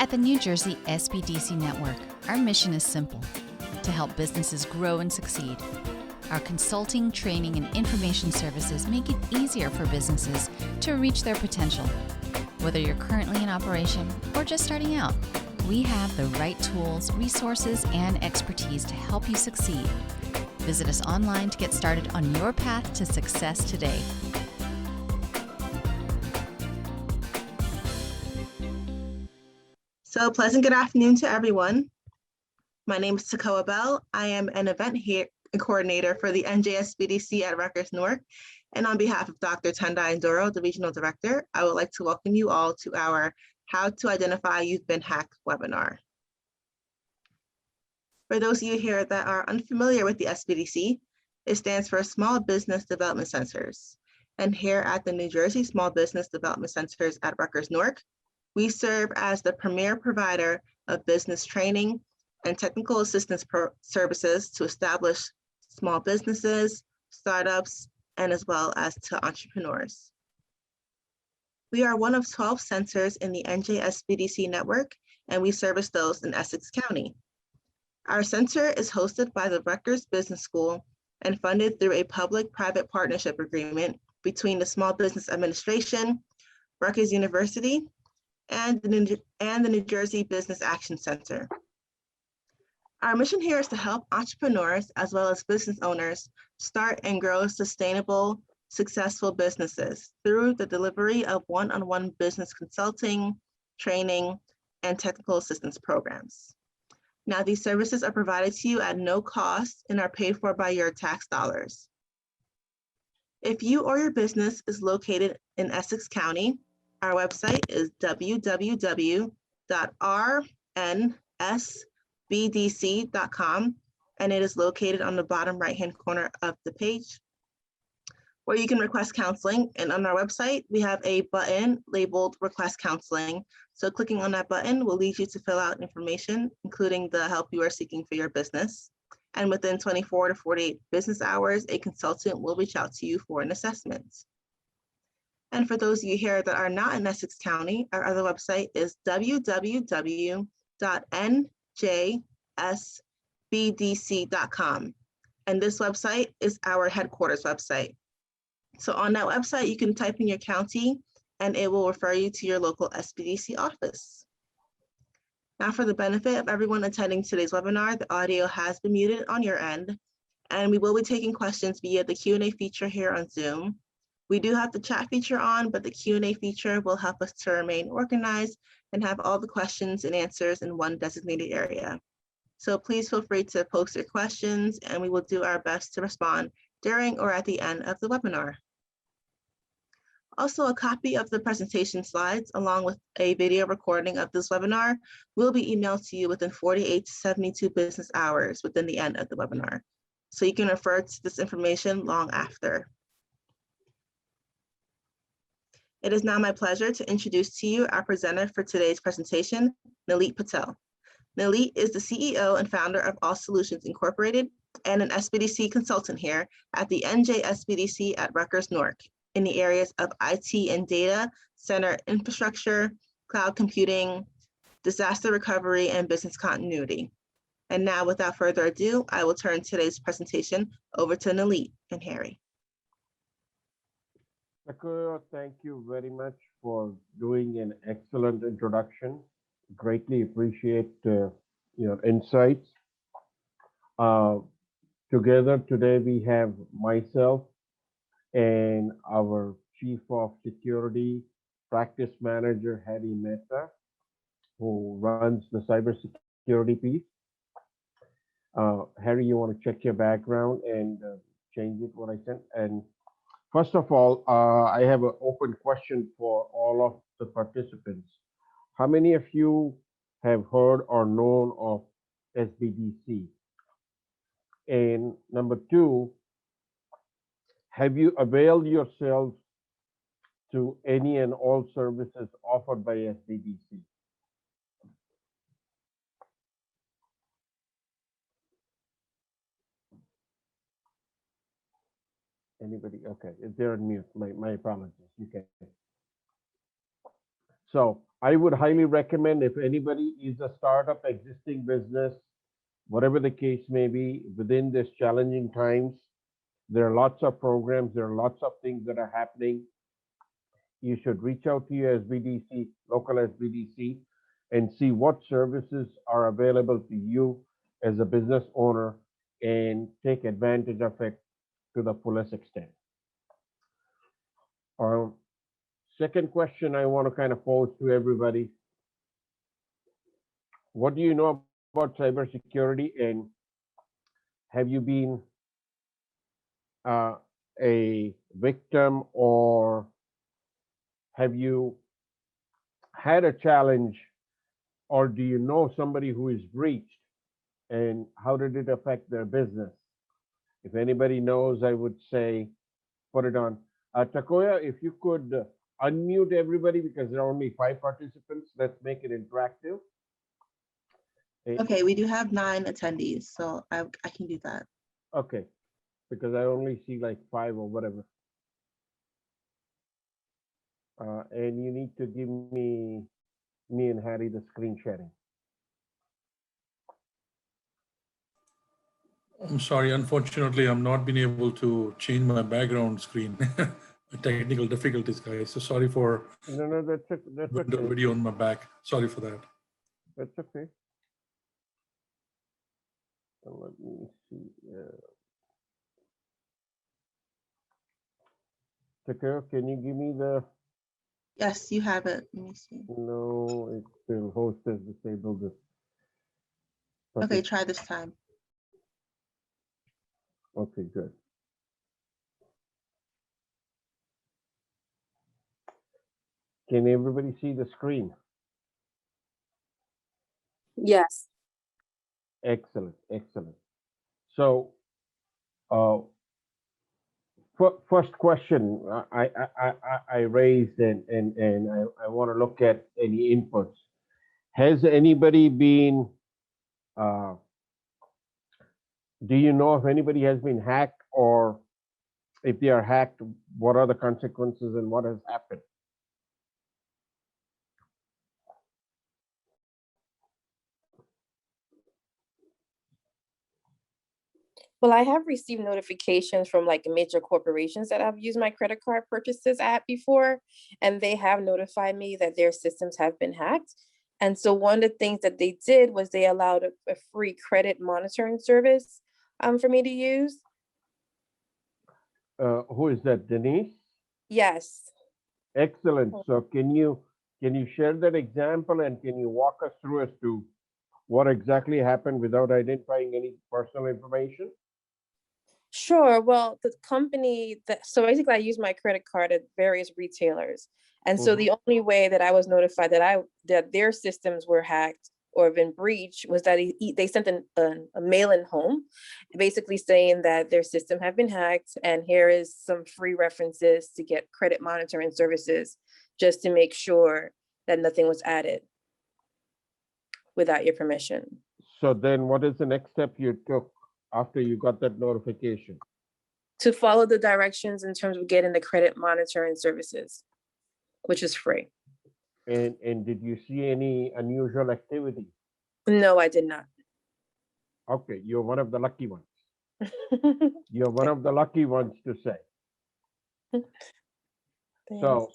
At the New Jersey SBDC Network, our mission is simple: to help businesses grow and succeed. Our consulting, training, and information services make it easier for businesses to reach their potential. Whether you're currently in operation or just starting out, we have the right tools, resources, and expertise to help you succeed. Visit us online to get started on your path to success today. So pleasant good afternoon to everyone. My name is Takoa Bell. I am an event coordinator for the NJSBDC at Rutgers-Newark. And on behalf of Dr. Tendai Ndoro, the regional director, I would like to welcome you all to our How to Identify You've Been Hacked webinar. For those of you here that are unfamiliar with the SBDC, it stands for Small Business Development Centers. And here at the New Jersey Small Business Development Centers at Rutgers-Newark, we serve as the premier provider of business training and technical assistance services to establish small businesses, startups, and as well as to entrepreneurs. We are one of 12 centers in the NJSBDC network, and we service those in Essex County. Our center is hosted by the Rutgers Business School and funded through a public-private partnership agreement between the Small Business Administration, Rutgers University, and the New Jersey Business Action Center. Our mission here is to help entrepreneurs as well as business owners start and grow sustainable, successful businesses through the delivery of one-on-one business consulting, training, and technical assistance programs. Now, these services are provided to you at no cost and are paid for by your tax dollars. If you or your business is located in Essex County, our website is www.rnsbdc.com, and it is located on the bottom right-hand corner of the page, where you can request counseling. And on our website, we have a button labeled Request Counseling. So clicking on that button will lead you to fill out information, including the help you are seeking for your business. And within 24 to 48 business hours, a consultant will reach out to you for an assessment. And for those of you here that are not in Essex County, our other website is www.njsbdc.com. And this website is our headquarters website. So on that website, you can type in your county and it will refer you to your local SBDC office. Now, for the benefit of everyone attending today's webinar, the audio has been muted on your end, and we will be taking questions via the Q&A feature here on Zoom. We do have the chat feature on, but the Q&A feature will help us to remain organized and have all the questions and answers in one designated area. So please feel free to post your questions, and we will do our best to respond during or at the end of the webinar. Also, a copy of the presentation slides, along with a video recording of this webinar, will be emailed to you within 48 to 72 business hours within the end of the webinar. So you can refer to this information long after. It is now my pleasure to introduce to you our presenter for today's presentation, Nalit Patel. Nalit is the CEO and founder of All Solutions Incorporated and an SBDC consultant here at the NJSBDC at Rutgers-Newark in the areas of IT and data, center infrastructure, cloud computing, disaster recovery, and business continuity. And now, without further ado, I will turn today's presentation over to Nalit and Harry. Takoa, thank you very much for doing an excellent introduction. Greatly appreciate your insights. Together today we have myself and our Chief of Security Practice Manager, Harry Mehta, who runs the cybersecurity piece. Harry, you want to check your background and change it what I sent? And first of all, I have an open question for all of the participants. How many of you have heard or known of SBDC? And number two, have you availed yourselves to any and all services offered by SBDC? Anybody? Okay, they're on mute. My apologies. You can. So I would highly recommend if anybody is a startup, existing business, whatever the case may be, within this challenging times, there are lots of programs, there are lots of things that are happening. You should reach out to your SBDC, local SBDC, and see what services are available to you as a business owner and take advantage of it to the fullest extent. Second question I want to kind of pose to everybody. What do you know about cybersecurity, and have you been a victim, or have you had a challenge, or do you know somebody who is breached, and how did it affect their business? If anybody knows, I would say put it on. Takoya, if you could unmute everybody, because there are only 5 participants. Let's make it interactive. Okay, we do have 9 attendees, so I can do that. Okay, because I only see like 5 or whatever. And you need to give me and Harry the screen sharing. I'm sorry, unfortunately, I'm not been able to change my background screen. Technical difficulties, guys. So sorry for No, that's window okay. video on my back. Sorry for that. That's okay. Let me see. Takeo, can you give me the? Yes, you have it. Let me see. No, it's still host has disabled this. Okay, try this time. Okay, good. Can everybody see the screen? Yes. Excellent, excellent. So, first question I raised, and I want to look at any inputs. Has anybody been? Do you know if anybody has been hacked, or if they are hacked, what are the consequences and what has happened? Well, I have received notifications from like major corporations that I've used my credit card purchases at before, and they have notified me that their systems have been hacked. And so one of the things that they did was they allowed a free credit monitoring service for me to use. Who is that, Denise? Yes. Excellent. So can you share that example, and can you walk us through as to what exactly happened without identifying any personal information? Sure. Well, the company so basically I use my credit card at various retailers. And so the only way that I was notified that their systems were hacked or been breached was that they sent a mail-in home, basically saying that their system had been hacked, and here is some free references to get credit monitoring services, just to make sure that nothing was added without your permission. So then what is the next step you took after you got that notification? To follow the directions in terms of getting the credit monitoring services, which is free. And did you see any unusual activity? No, I did not. Okay, you're one of the lucky ones. You're one of the lucky ones to say. So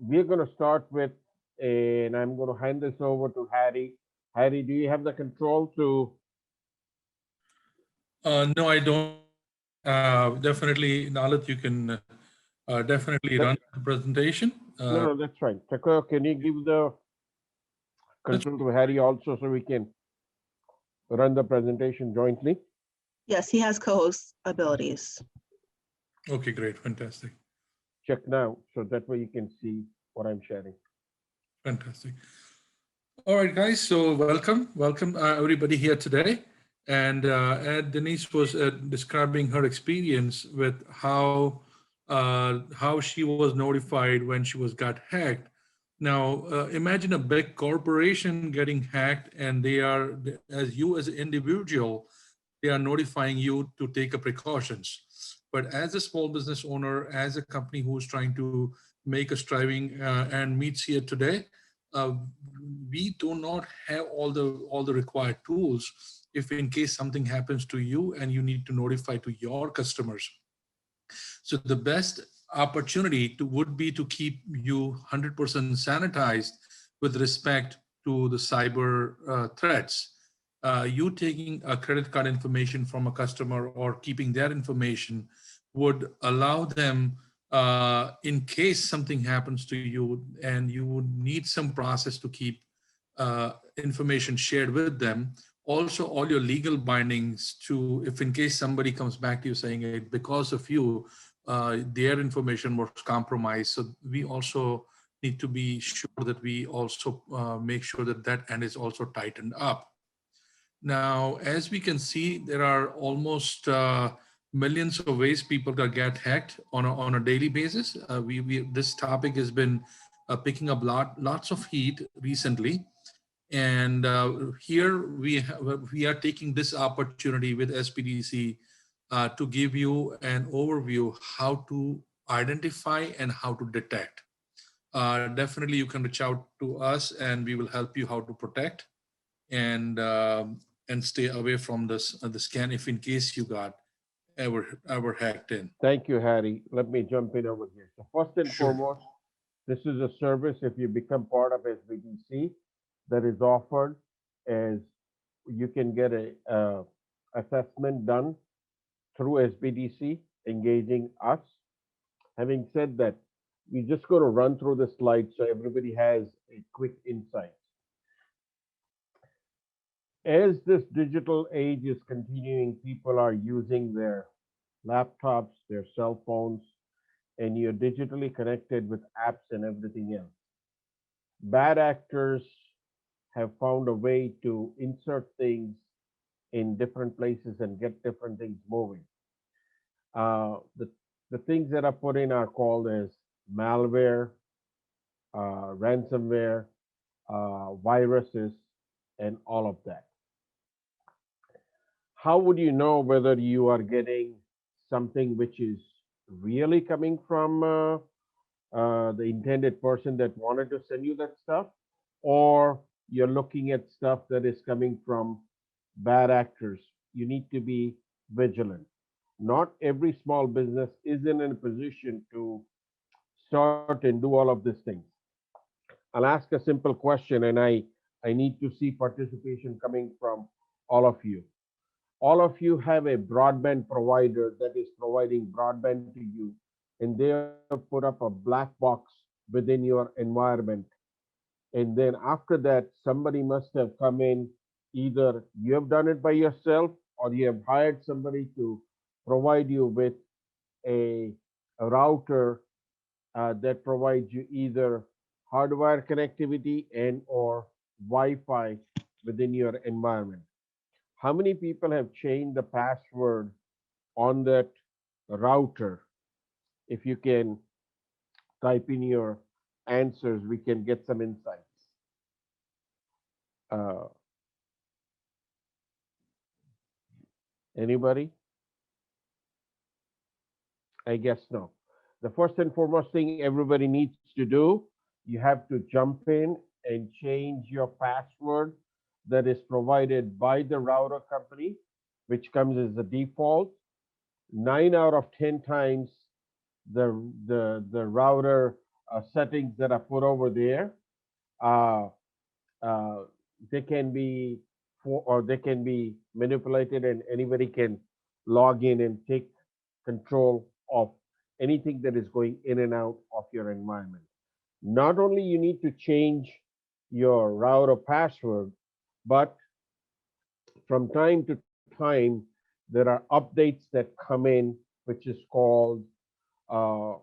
we're going to start with, and I'm going to hand this over to Harry. Harry, do you have the control to? No, I don't. Definitely, Nalat, you can definitely run the presentation. No, that's fine. Takoya, can you give the control to Harry also, so we can run the presentation jointly? Yes, he has co-host abilities. Okay, great. Fantastic. Check now, so that way you can see what I'm sharing. Fantastic. All right, guys. So welcome everybody here today. And Denise was describing her experience with how she was notified when she got hacked. Now, imagine a big corporation getting hacked, and they are, as an individual, they are notifying you to take precautions. But as a small business owner, as a company who's trying to make us driving and meets here today, uh, we do not have all the required tools if in case something happens to you and you need to notify to your customers. So the best opportunity to would be to keep you 100% sanitized with respect to the cyber threats. You taking a credit card information from a customer or keeping their information would allow them, in case something happens to you and you would need some process to keep information shared with them. Also, all your legal bindings to, if in case somebody comes back to you saying it because of you, their information was compromised. So we also need to be sure that we also make sure that that end is also tightened up. Now, as we can see, there are almost millions of ways people can get hacked on a daily basis. This topic has been picking up lots of heat recently. And here we are taking this opportunity with SPDC to give you an overview how to identify and how to detect. Definitely, you can reach out to us, and we will help you how to protect and stay away from the scan if in case you got ever hacked in. Thank you, Harry. Let me jump in over here. So first and Sure. foremost, this is a service if you become part of SBDC that is offered as you can get a assessment done through SBDC engaging us. Having said that, we're just going to run through the slides so everybody has a quick insight. As this digital age is continuing, people are using their laptops, their cell phones, and you're digitally connected with apps and everything else. Bad actors have found a way to insert things in different places and get different things moving. The things that are put in are called as malware, ransomware, viruses, and all of that. How would you know whether you are getting something which is really coming from the intended person that wanted to send you that stuff, or you're looking at stuff that is coming from bad actors? You need to be vigilant. Not every small business is in a position to start and do all of these things. I'll ask a simple question, and I need to see participation coming from all of you. All of you have a broadband provider that is providing broadband to you, and they have put up a black box within your environment. And then after that, somebody must have come in. Either you have done it by yourself or you have hired somebody to provide you with a, a router that provides you either hardwire connectivity and or Wi-Fi within your environment. How many people have changed the password on that router? If you can type in your answers, we can get some insights. Uh, Anybody? I guess no. The first and foremost thing everybody needs to do, you have to jump in and change your password that is provided by the router company, which comes as a default. 9 out of 10 times, the router settings that are put over there, uh, uh, they can be or they can be manipulated, and anybody can log in and take control of anything that is going in and out of your environment. Not only you need to change your router password, but from time to time there are updates that come in, which is called uh,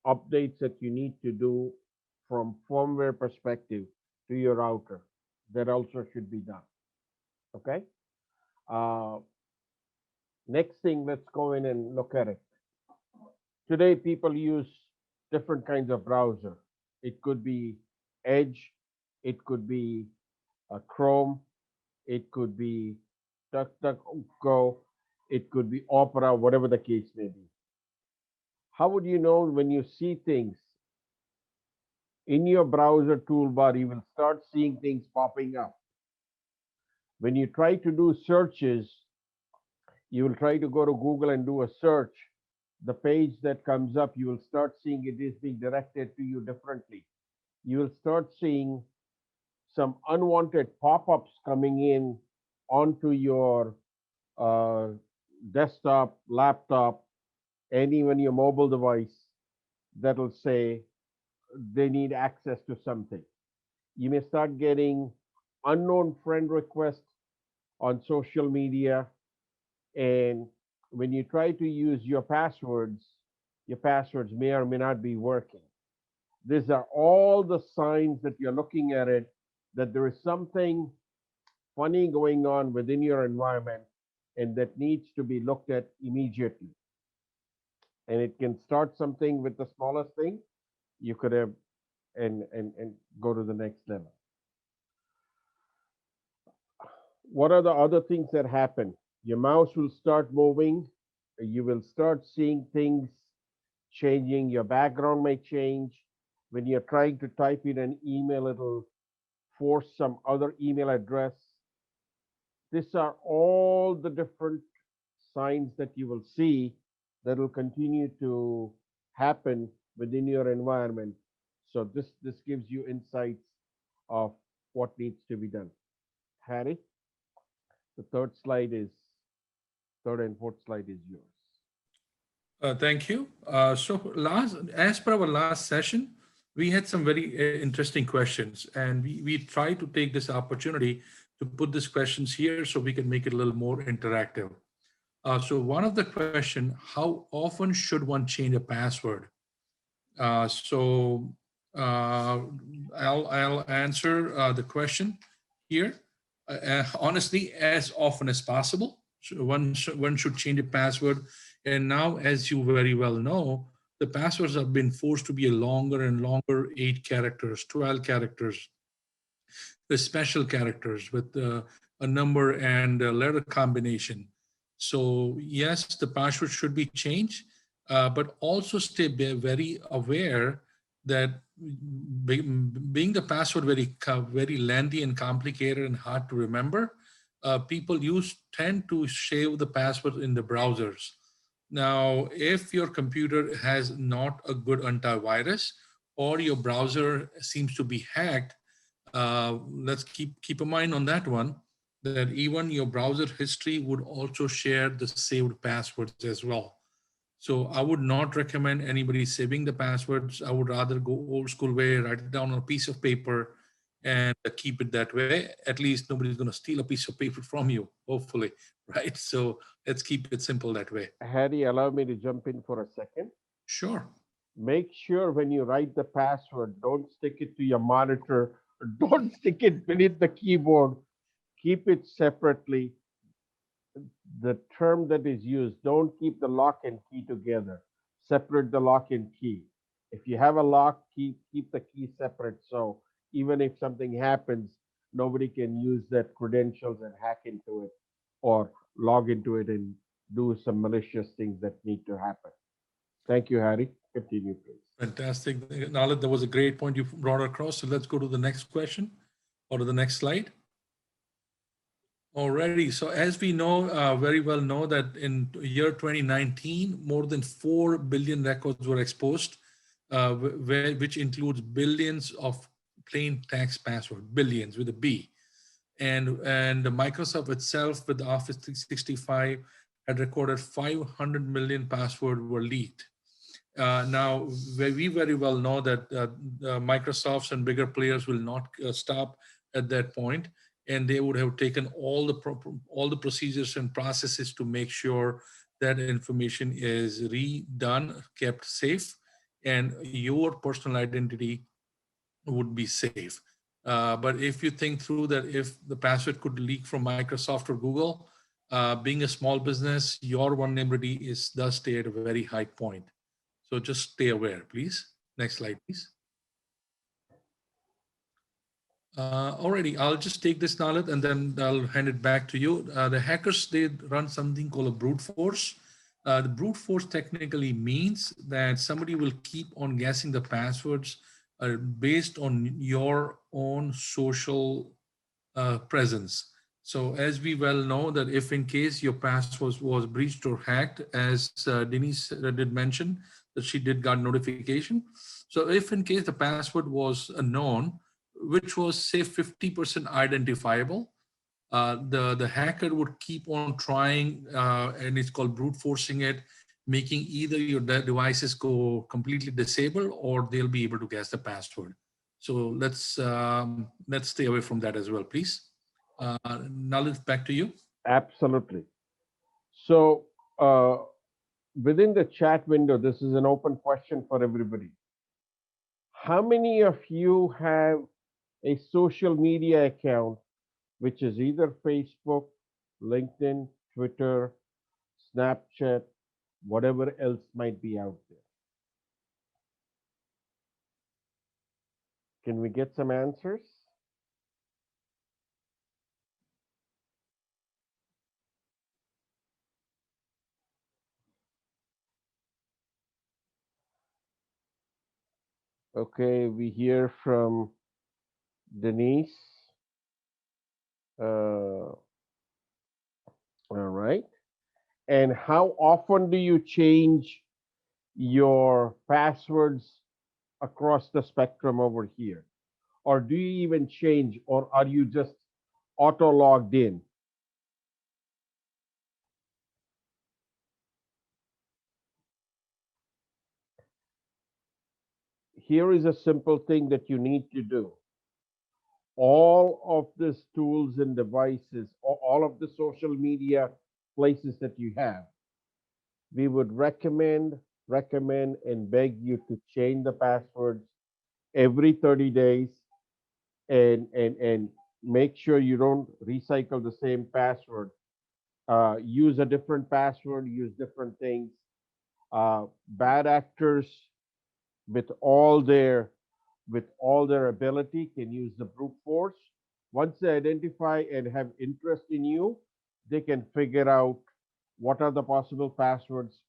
updates that you need to do from firmware perspective to your router. That also should be done. Okay. Uh, Next thing, let's go in and look at it. Today, people use different kinds of browser. It could be Edge, it could be Chrome, it could be DuckDuckGo, it could be Opera, whatever the case may be. How would you know when you see things in your browser toolbar, you will start seeing things popping up. When you try to do searches, you will try to go to Google and do a search. The page that comes up, you will start seeing it is being directed to you differently. You will start seeing some unwanted pop-ups coming in onto your uh, desktop, laptop, and even your mobile device that'll say they need access to something. You may start getting unknown friend requests on social media, and when you try to use your passwords may or may not be working. These are all the signs that you're looking at it, that there is something funny going on within your environment and that needs to be looked at immediately. And it can start something with the smallest thing. You could have and go to the next level. What are the other things that happen? Your mouse will start moving. You will start seeing things changing. Your background may change. When you're trying to type in an email, it'll force some other email address. These are all the different signs that you will see that will continue to happen within your environment. So this gives you insights of what needs to be done. Harry, the third and fourth slide is yours. Thank you. As per our last session, we had some very interesting questions, and we tried to take this opportunity to put these questions here so we can make it a little more interactive. So one of the question, how often should one change a password? Uh, so uh, I'll answer the question here. Honestly, as often as possible. So one should change a password. And now, as you very well know, the passwords have been forced to be a longer and longer 8 characters, 12 characters, the special characters with a number and a letter combination. So yes, the password should be changed, but also stay very aware that being the password very lengthy and complicated and hard to remember, people tend to save the password in the browsers. Now, if your computer has not a good antivirus or your browser seems to be hacked, let's keep a mind on that one, that even your browser history would also share the saved passwords as well. So I would not recommend anybody saving the passwords. I would rather go old school way, write it down on a piece of paper and keep it that way. At least nobody's going to steal a piece of paper from you, hopefully, right? So let's keep it simple that way. Harry, allow me to jump in for a second. Sure. Make sure when you write the password, don't stick it to your monitor, or don't stick it beneath the keyboard. Keep it separately. The term that is used, don't keep the lock and key together. Separate the lock and key. If you have a lock, keep the key separate. So even if something happens, nobody can use that credentials and hack into it or log into it and do some malicious things that need to happen. Thank you, Harry. Continue, please. Fantastic. Nalit, that was a great point you brought across. So let's go to the next question or to the next slide. Alrighty. So as we know, very well know that in year 2019, more than 4 billion records were exposed, which includes billions of plain text password, billions with a B. And Microsoft itself with Office 365 had recorded 500 million passwords were leaked. Now, we very well know that Microsofts and bigger players will not stop at that point, and they would have taken all the procedures and processes to make sure that information is redone, kept safe, and your personal identity would be safe. But if you think through that, if the password could leak from Microsoft or Google, being a small business, your vulnerability does stay at a very high point. So just stay aware, please. Next slide, please. Alrighty, I'll just take this knowledge and then I'll hand it back to you. The hackers, they run something called a brute force. The brute force technically means that somebody will keep on guessing the passwords based on your own social presence. So as we well know that if in case your password was breached or hacked, as Denise did mention, that she did got notification. So if in case the password was unknown, which was say 50% identifiable, the hacker would keep on trying, and it's called brute forcing it, making either your devices go completely disabled or they'll be able to guess the password. So let's stay away from that as well, please. Nalit, back to you. Absolutely. So within the chat window, this is an open question for everybody. How many of you have a social media account, which is either Facebook, LinkedIn, Twitter, Snapchat, whatever else might be out there? Can we get some answers? Okay, we hear from Denise. All right. And how often do you change your passwords across the spectrum over here? Or do you even change, or are you just auto logged in? Here is a simple thing that you need to do. All of these tools and devices, all of the social media places that you have, we would recommend, and beg you to change the passwords every 30 days and make sure you don't recycle the same password. Use a different password, use different things. Bad actors with all their ability can use the brute force. Once they identify and have interest in you, they can figure out what are the possible passwords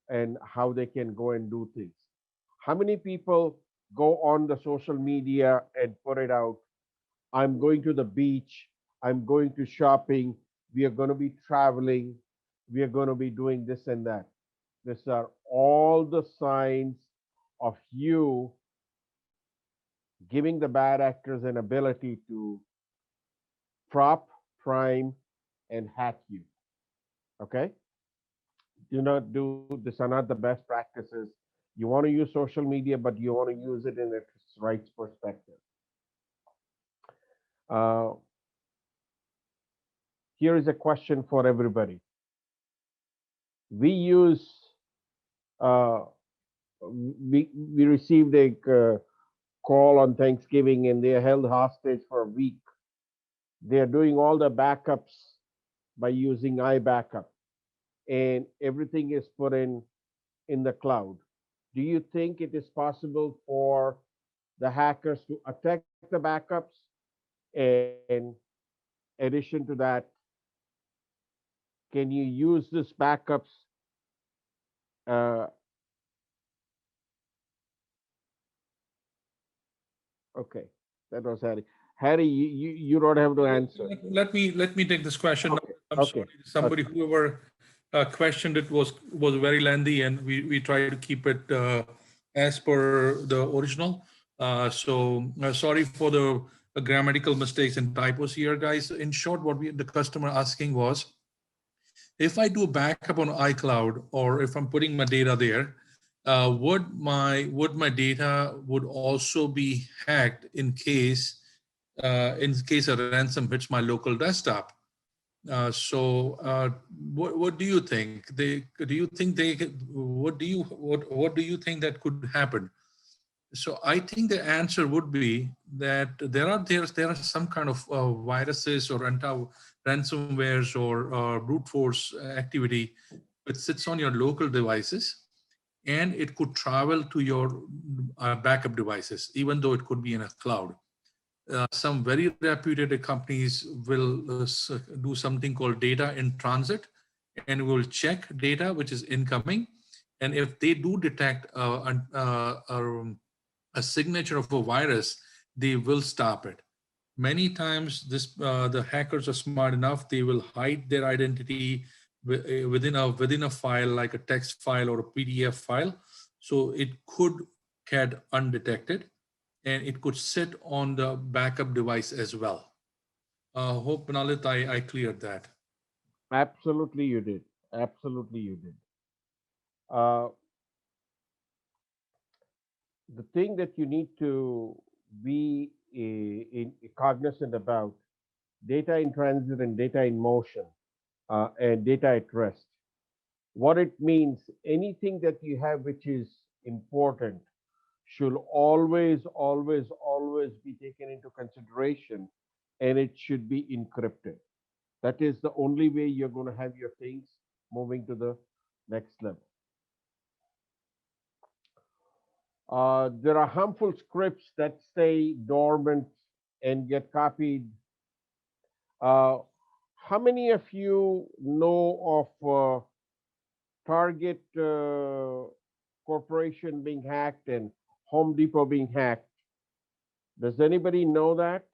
and how they can go and do things. How many people go on the social media and put it out? I'm going to the beach. I'm going to shopping. We are going to be traveling. We are going to be doing this and that. These are all the signs of you giving the bad actors an ability to prop, prime, and hack you. Okay? Do not do, these are not the best practices. You want to use social media, but you want to use it in its right perspective. Here is a question for everybody. We use, we received a call on Thanksgiving and they are held hostage for a week. They are doing all the backups by using iBackup, and everything is put in the cloud. Do you think it is possible for the hackers to attack the backups? And addition to that, can you use this backups? Okay, that was Harry. Harry, you don't have to answer. Let me take this question. Okay. I'm sorry. Somebody, whoever questioned it was very lengthy, and we try to keep it as per the original. So sorry for the grammatical mistakes and typos here, guys. In short, what the customer asking was, if I do a backup on iCloud, or if I'm putting my data there, would my data would also be hacked in case a ransom hits my local desktop? What do you think? What do you think that could happen? So I think the answer would be that there are some kind of viruses or ransomwares or brute force activity which sits on your local devices, and it could travel to your backup devices, even though it could be in a cloud. Some very reputed companies will do something called data in transit, and will check data which is incoming. And if they do detect a a signature of a virus, they will stop it. Many times, the hackers are smart enough; they will hide their identity within a file, like a text file or a PDF file, so it could get undetected, and it could sit on the backup device as well. Hope, Nalit, I cleared that. Absolutely, you did. Absolutely, you did. Uh, the thing that you need to be cognizant about data in transit and data in motion and data at rest. What it means, anything that you have which is important should always, always, always be taken into consideration, and it should be encrypted. That is the only way you're going to have your things moving to the next level. There are harmful scripts that stay dormant and get copied. Uh, how many of you know of Target Corporation being hacked and Home Depot being hacked? Does anybody know that?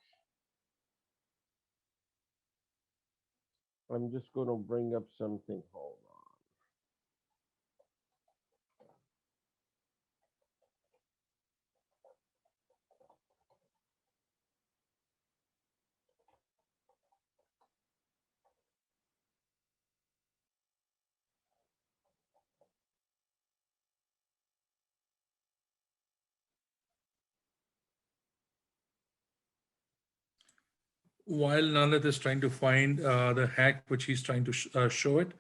I'm just going to bring up something. Hold on. While Nalit is trying to find the hack which he's trying to show it,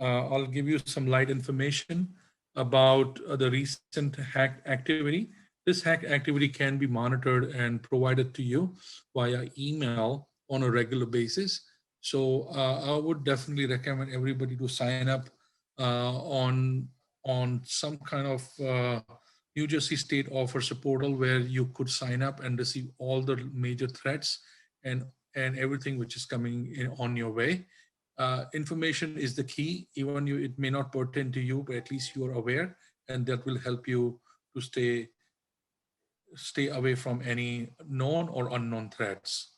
I'll give you some light information about the recent hack activity. This hack activity can be monitored and provided to you via email on a regular basis. So I would definitely recommend everybody to sign up on some kind of New Jersey State offers a portal where you could sign up and receive all the major threats and everything which is coming in on your way. Information is the key. Even you, it may not pertain to you, but at least you are aware, and that will help you to stay away from any known or unknown threats.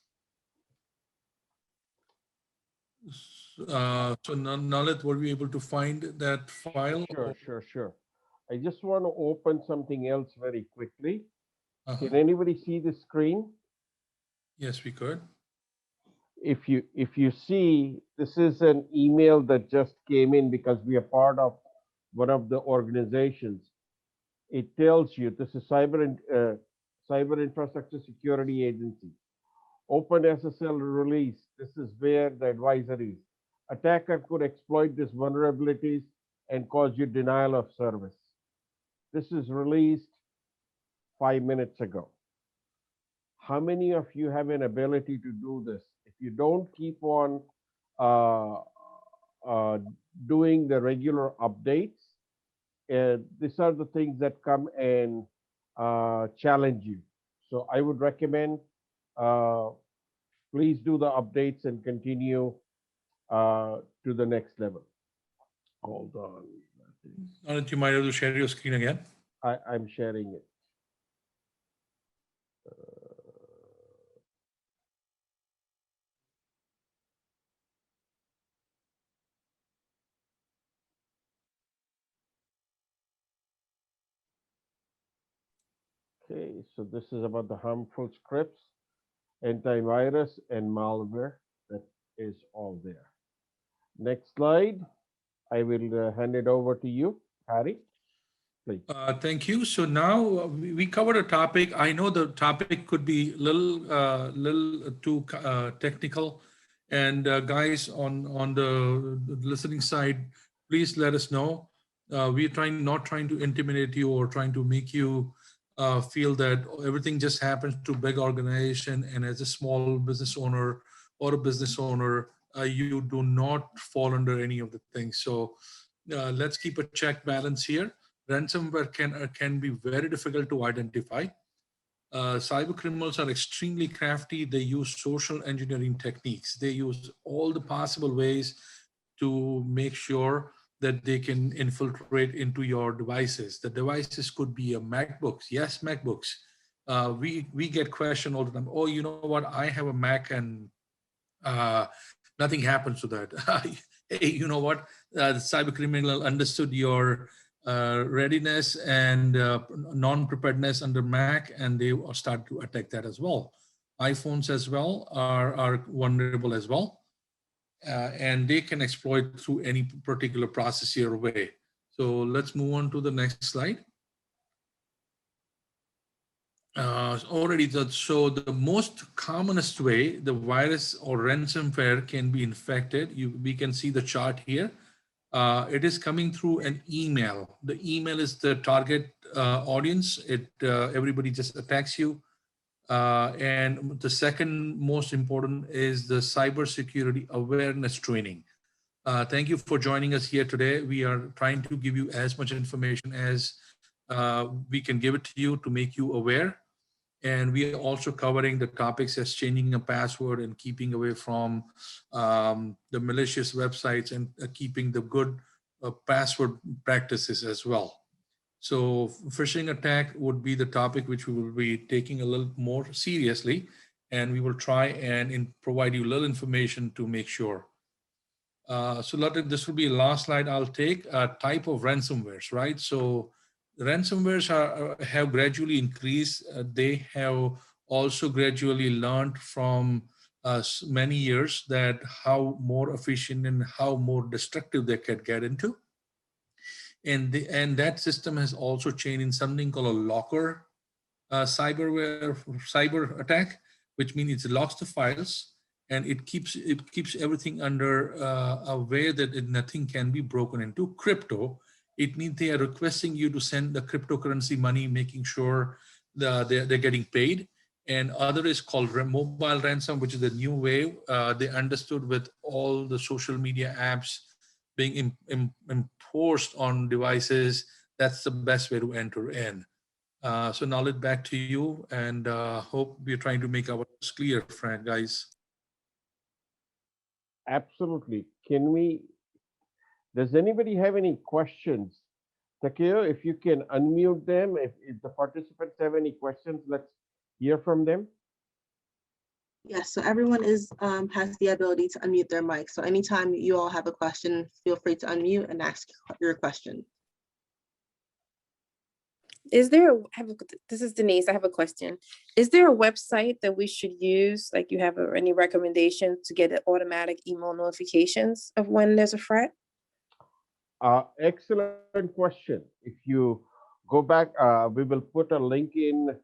So Nalit, were we able to find that file? Sure, sure, sure. I just want to open something else very quickly. Uh-huh. Can anybody see the screen? Yes, we could. If you see, this is an email that just came in because we are part of one of the organizations. It tells you this is Cyber Infrastructure Security Agency. Open SSL release. This is where the advisory is. Attacker could exploit these vulnerabilities and cause you denial of service. This is released 5 minutes ago. How many of you have an ability to do this? If you don't keep on uh, uh, doing the regular updates, these are the things that come and challenge you. So I would recommend uh, please do the updates and continue to the next level. Hold on. Nalit, you might have to share your screen again. I'm sharing it. Okay, so this is about the harmful scripts, antivirus, and malware. That is all there. Next slide. I will hand it over to you, Harry. Please. Thank you. So now we covered a topic. I know the topic could be little too technical, and guys on the listening side, please let us know. We're not trying to intimidate you or trying to make you feel that everything just happens to big organization, and as a small business owner or a business owner, you do not fall under any of the things. So let's keep a check balance here. Ransomware can be very difficult to identify. Cyber criminals are extremely crafty. They use social engineering techniques. They use all the possible ways to make sure that they can infiltrate into your devices. The devices could be a MacBooks. Yes, MacBooks. We get questioned all the time. Oh, you know what? I have a Mac and nothing happens to that. Hey, you know what? The cyber criminal understood your readiness and non-preparedness under Mac, and they start to attack that as well. iPhones as well are vulnerable as well. And they can exploit through any particular process your way. So let's move on to the next slide. Already that show the most commonest way the virus or ransomware can be infected. We can see the chart here. It is coming through an email. The email is the target audience. Everybody just attacks you. And the second most important is the cybersecurity awareness training. Thank you for joining us here today. We are trying to give you as much information as we can give it to you to make you aware. And we are also covering the topics as changing a password and keeping away from the malicious websites and keeping the good password practices as well. So phishing attack would be the topic which we will be taking a little more seriously, and we will try and provide you a little information to make sure. So this will be the last slide I'll take. Type of ransomwares, right? So ransomwares have gradually increased. They have also gradually learned from many years that how more efficient and how more destructive they can get into. And that system has also changed in something called a locker cyber attack, which means it locks the files and it keeps everything under a way that nothing can be broken into. Crypto, it means they are requesting you to send the cryptocurrency money, making sure they're getting paid. And other is called mobile ransom, which is the new way. They understood with all the social media apps being enforced on devices, that's the best way to enter in. So Nalit, back to you, and hope we're trying to make ours clear, friend, guys. Absolutely. Does anybody have any questions? Takeo, if you can unmute them, if the participants have any questions, let's hear from them. Yes, so everyone has the ability to unmute their mic. So anytime you all have a question, feel free to unmute and ask your question. This is Denise. I have a question. Is there a website that we should use? Like you have any recommendations to get automatic email notifications of when there's a threat? Excellent question. If you go back, we will put a link in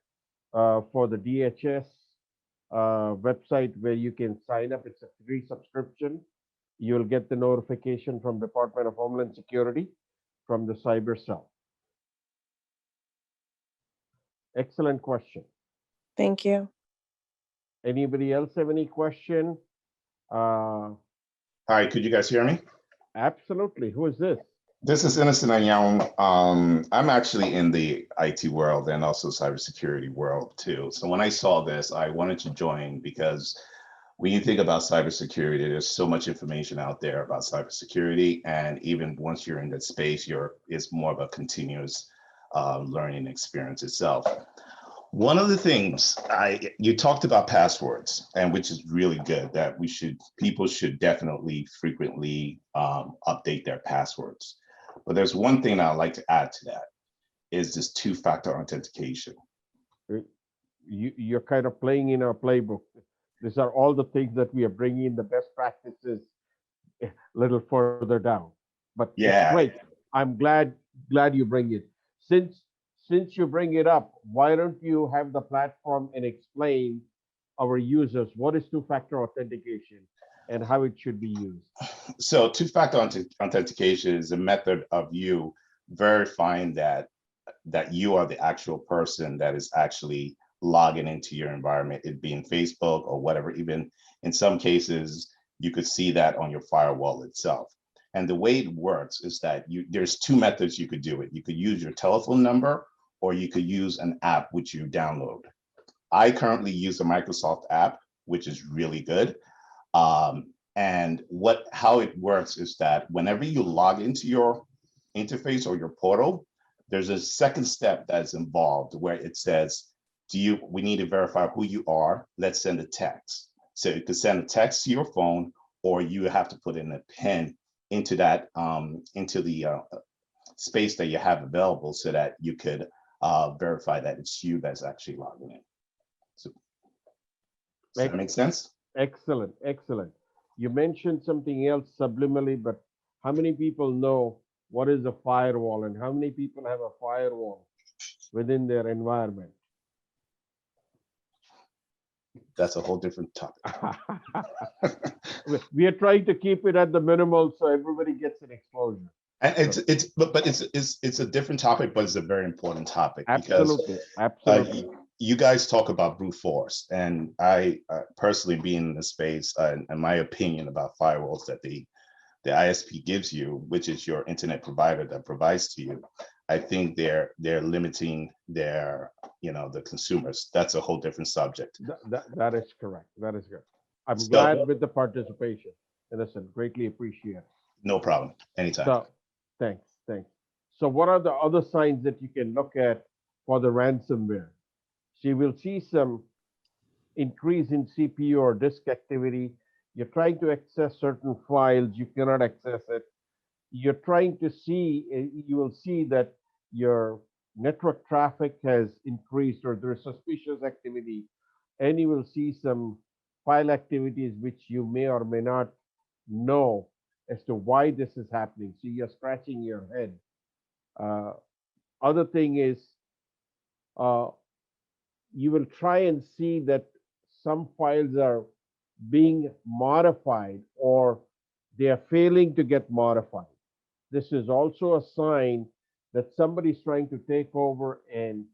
for the DHS website where you can sign up. It's a free subscription. You'll get the notification from Department of Homeland Security from the cyber cell. Excellent question. Thank you. Anybody else have any question? Hi, could you guys hear me? Absolutely. Who is this? This is Innocent Anyang. I'm actually in the IT world and also cybersecurity world too. So when I saw this, I wanted to join because when you think about cybersecurity, there's so much information out there about cybersecurity. And even once you're in that space, it's more of a continuous learning experience itself. One of the things you talked about passwords, and which is really good, that people should definitely frequently update their passwords. But there's one thing I'd like to add to that is this two-factor authentication. You're kind of playing in our playbook. These are all the things that we are bringing in the best practices a little further down. But yeah, great. I'm glad you bring it. Since you bring it up, why don't you have the platform and explain our users what is two-factor authentication and how it should be used? So two-factor authentication is a method of you verifying that you are the actual person that is actually logging into your environment, it being Facebook or whatever. Even in some cases, you could see that on your firewall itself. And the way it works is that there's two methods you could do it. You could use your telephone number, or you could use an app which you download. I currently use a Microsoft app, which is really good. And And how it works is that whenever you log into your interface or your portal, there's a second step that's involved where it says, we need to verify who you are. Let's send a text. So you can send a text to your phone, or you have to put in a PIN into that, into the space that you have available so that you could verify that it's you that's actually logging in. So, does that make sense? Excellent, excellent. You mentioned something else subliminally, but how many people know what is a firewall and how many people have a firewall within their environment? That's a whole different topic. We are trying to keep it at the minimal so everybody gets an exposure. And it's a different topic, but it's a very important topic. Absolutely, because absolutely. You guys talk about brute force, and I personally being in the space, and my opinion about firewalls that the ISP gives you, which is your internet provider that provides to you, I think they're limiting their, the consumers. That's a whole different subject. That is correct. That is good. I'm So- glad with the participation. Innocent, greatly appreciate it. No problem. Anytime. So, thanks. So what are the other signs that you can look at for the ransomware? So you will see some increase in CPU or disk activity. You're trying to access certain files, you cannot access it. You're trying to see, you will see that your network traffic has increased or there's suspicious activity, and you will see some file activities which you may or may not know as to why this is happening. So you're scratching your head. Other thing is, you will try and see that some files are being modified or they are failing to get modified. This is also a sign that somebody's trying to take over and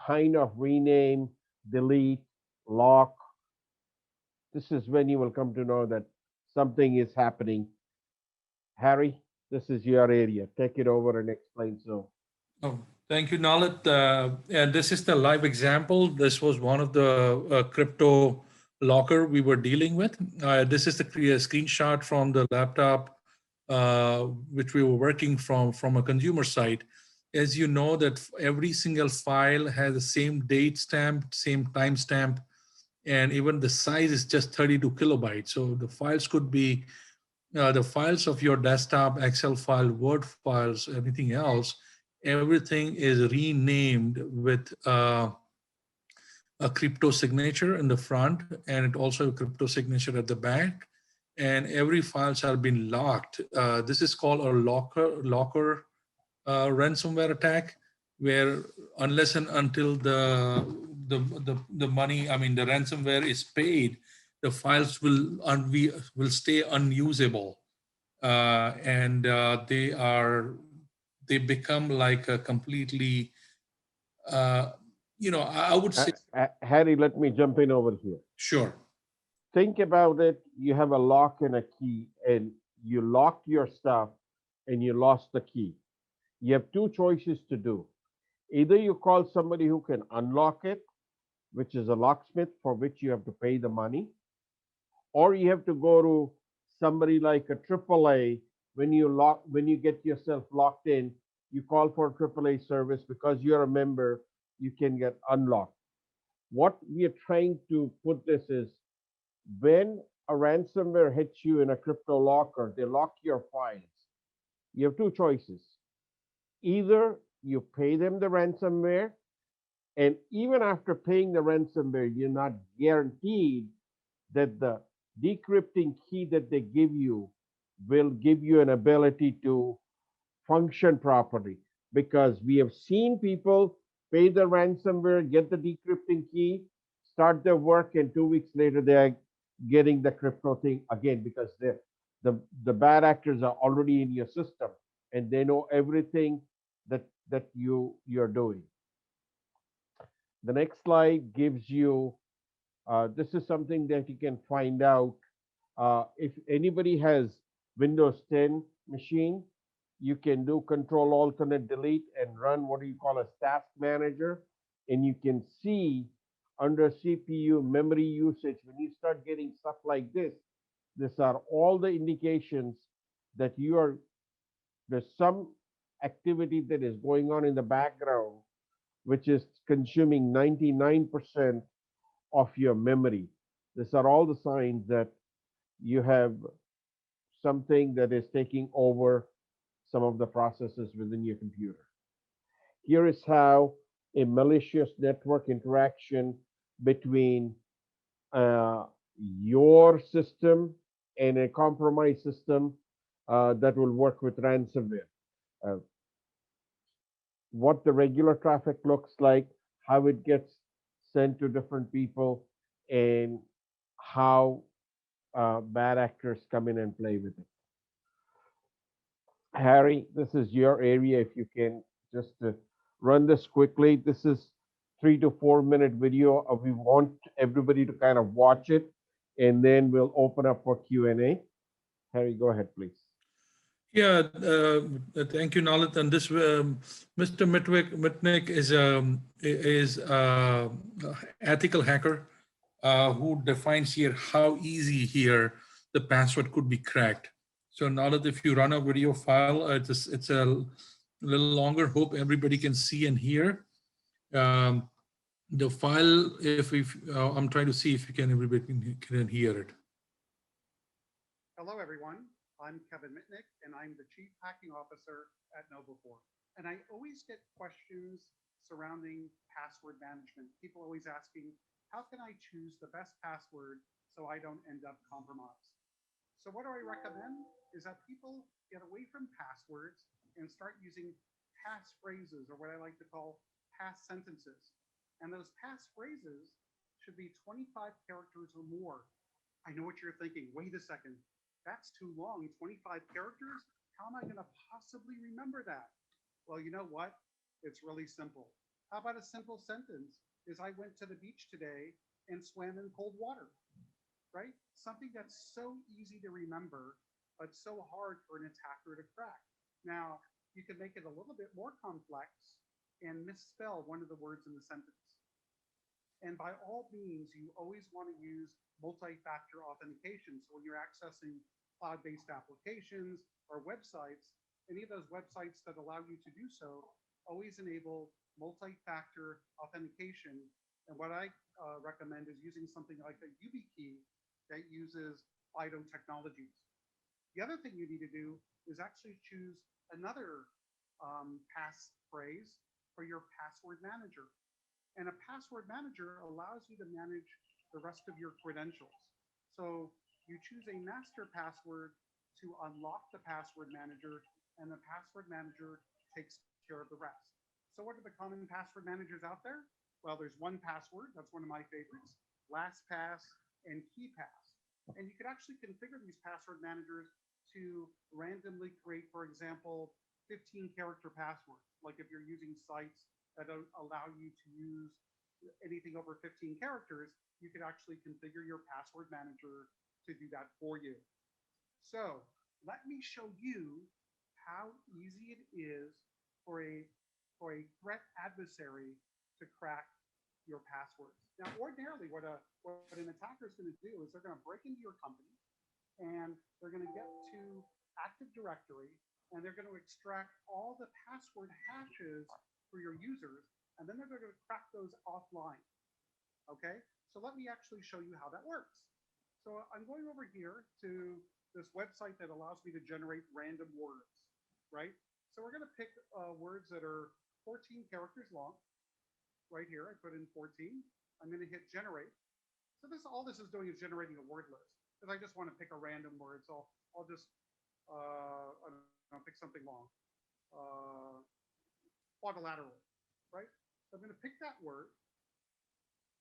kind of rename, delete, lock. This is when you will come to know that something is happening. Harry, this is your area. Take it over and explain. So, Oh, thank you, Nalit. And this is the live example. This was one of the crypto locker we were dealing with. This is the screenshot from the laptop, which we were working from a consumer site. As you know, that every single file has the same date stamp, same timestamp, and even the size is just 32 kilobytes. So the files could be the files of your desktop, Excel file, Word files, anything else. Everything is renamed with a crypto signature in the front, and it also a crypto signature at the back. And every files are being locked. This is called a locker ransomware attack, where unless and until the money, I mean the ransomware is paid, the files will stay unusable, and they become like a completely, I would say. Harry, let me jump in over here. Sure. Think about it. You have a lock and a key, and you locked your stuff and you lost the key. You have two choices to do. Either you call somebody who can unlock it, which is a locksmith for which you have to pay the money, or you have to go to somebody like a AAA. When you get yourself locked in, you call for a AAA service. Because you're a member, you can get unlocked. What we are trying to put this is, when a ransomware hits you in a crypto locker, they lock your files. You have two choices. Either you pay them the ransomware, and even after paying the ransomware, you're not guaranteed that the decrypting key that they give you will give you an ability to function properly. Because we have seen people pay the ransomware, get the decrypting key, start their work, and 2 weeks later they are getting the crypto thing again, because the bad actors are already in your system and they know everything that you're doing. The next slide gives you, this is something that you can find out. If anybody has Windows 10 machine, you can do Control Alternate Delete and run what you call a task manager, and you can see under CPU memory usage, when you start getting stuff like this, These are all the indications that there's some activity that is going on in the background, which is consuming 99% of your memory. These are all the signs that you have something that is taking over some of the processes within your computer. Here is how a malicious network interaction between uh, your system and a compromised system that will work with ransomware. Uh, what the regular traffic looks like, how it gets sent to different people, and how bad actors come in and play with it. Harry, this is your area. If you can just run this quickly. This is 3 to 4 minute video. We want everybody to kind of watch it, and then we'll open up for Q&A. Harry, go ahead, please. Yeah, thank you, Nalit. And this Mr. Mitnick is ethical hacker who defines here how easy here the password could be cracked. So Nalit, if you run a video file, it's a little longer. Hope everybody can see and hear. The file, if I'm trying to see if you can everybody can hear it. Hello, everyone. I'm Kevin Mitnick, and I'm the Chief Hacking Officer at KnowBe4. And I always get questions surrounding password management. People always asking, how can I choose the best password so I don't end up compromised? So what do I recommend is that people get away from passwords and start using passphrases, or what I like to call pass sentences. And those passphrases should be 25 characters or more. I know what you're thinking. Wait a second. That's too long, 25 characters? How am I going to possibly remember that? Well, you know what? It's really simple. How about a simple sentence is I went to the beach today and swam in cold water, right? Something that's so easy to remember, but so hard for an attacker to crack. Now, you can make it a little bit more complex and misspell one of the words in the sentence. And by all means, you always want to use multi-factor authentication. So when you're accessing cloud-based applications or websites, any of those websites that allow you to do so, always enable multi-factor authentication. And what I recommend is using something like a YubiKey that uses FIDO technologies. The other thing you need to do is actually choose another passphrase for your password manager. And a password manager allows you to manage the rest of your credentials. So you choose a master password to unlock the password manager, and the password manager takes care of the rest. So what are the common password managers out there? Well, there's 1Password, that's one of my favorites, LastPass, and KeePass. And you could actually configure these password managers to randomly create, for example, 15-character passwords. Like if you're using sites that don't allow you to use anything over 15 characters, you could actually configure your password manager to do that for you. So let me show you how easy it is for a threat adversary to crack your passwords. Now, ordinarily, what an attacker is going to do is they're going to break into your company and they're going to get to Active Directory and they're going to extract all the password hashes for your users, and then they're going to crack those offline. Okay, so let me actually show you how that works. So I'm going over here to this website that allows me to generate random words, right? So we're going to pick words that are 14 characters long. Right here, I put in 14. I'm going to hit generate. So all this is doing is generating a word list, because I just want to pick a random word. So I'll just I'll pick something long. Quadrilateral, right? So I'm going to pick that word,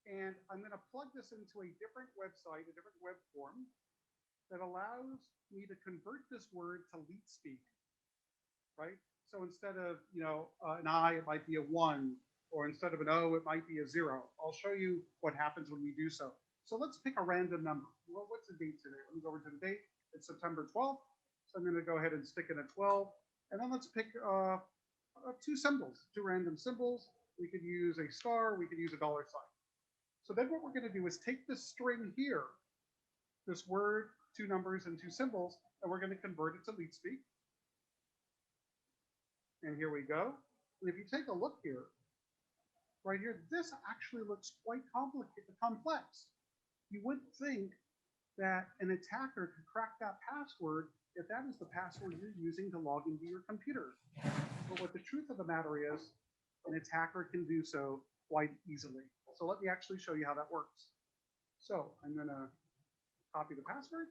and I'm going to plug this into a different website, a different web form that allows me to convert this word to leet speak, right? So instead of an I, it might be a 1, or instead of an O, it might be a 0. I'll show you what happens when we do so. So let's pick a random number. Well, what's the date today? Let me go over to the date. It's September 12th. So I'm going to go ahead and stick in a 12. And then let's pick 2 symbols, 2 random symbols. We could use a star. We could use a $sign. So then what we're going to do is take this string here, this word 2 numbers and 2 symbols, and we're going to convert it to leet speak. And here we go. And if you take a look here, right here, this actually looks quite complex. You would think that an attacker could crack that password if that is the password you're using to log into your computer. But what the truth of the matter is, an attacker can do so quite easily. So let me actually show you how that works. So I'm going to copy the password.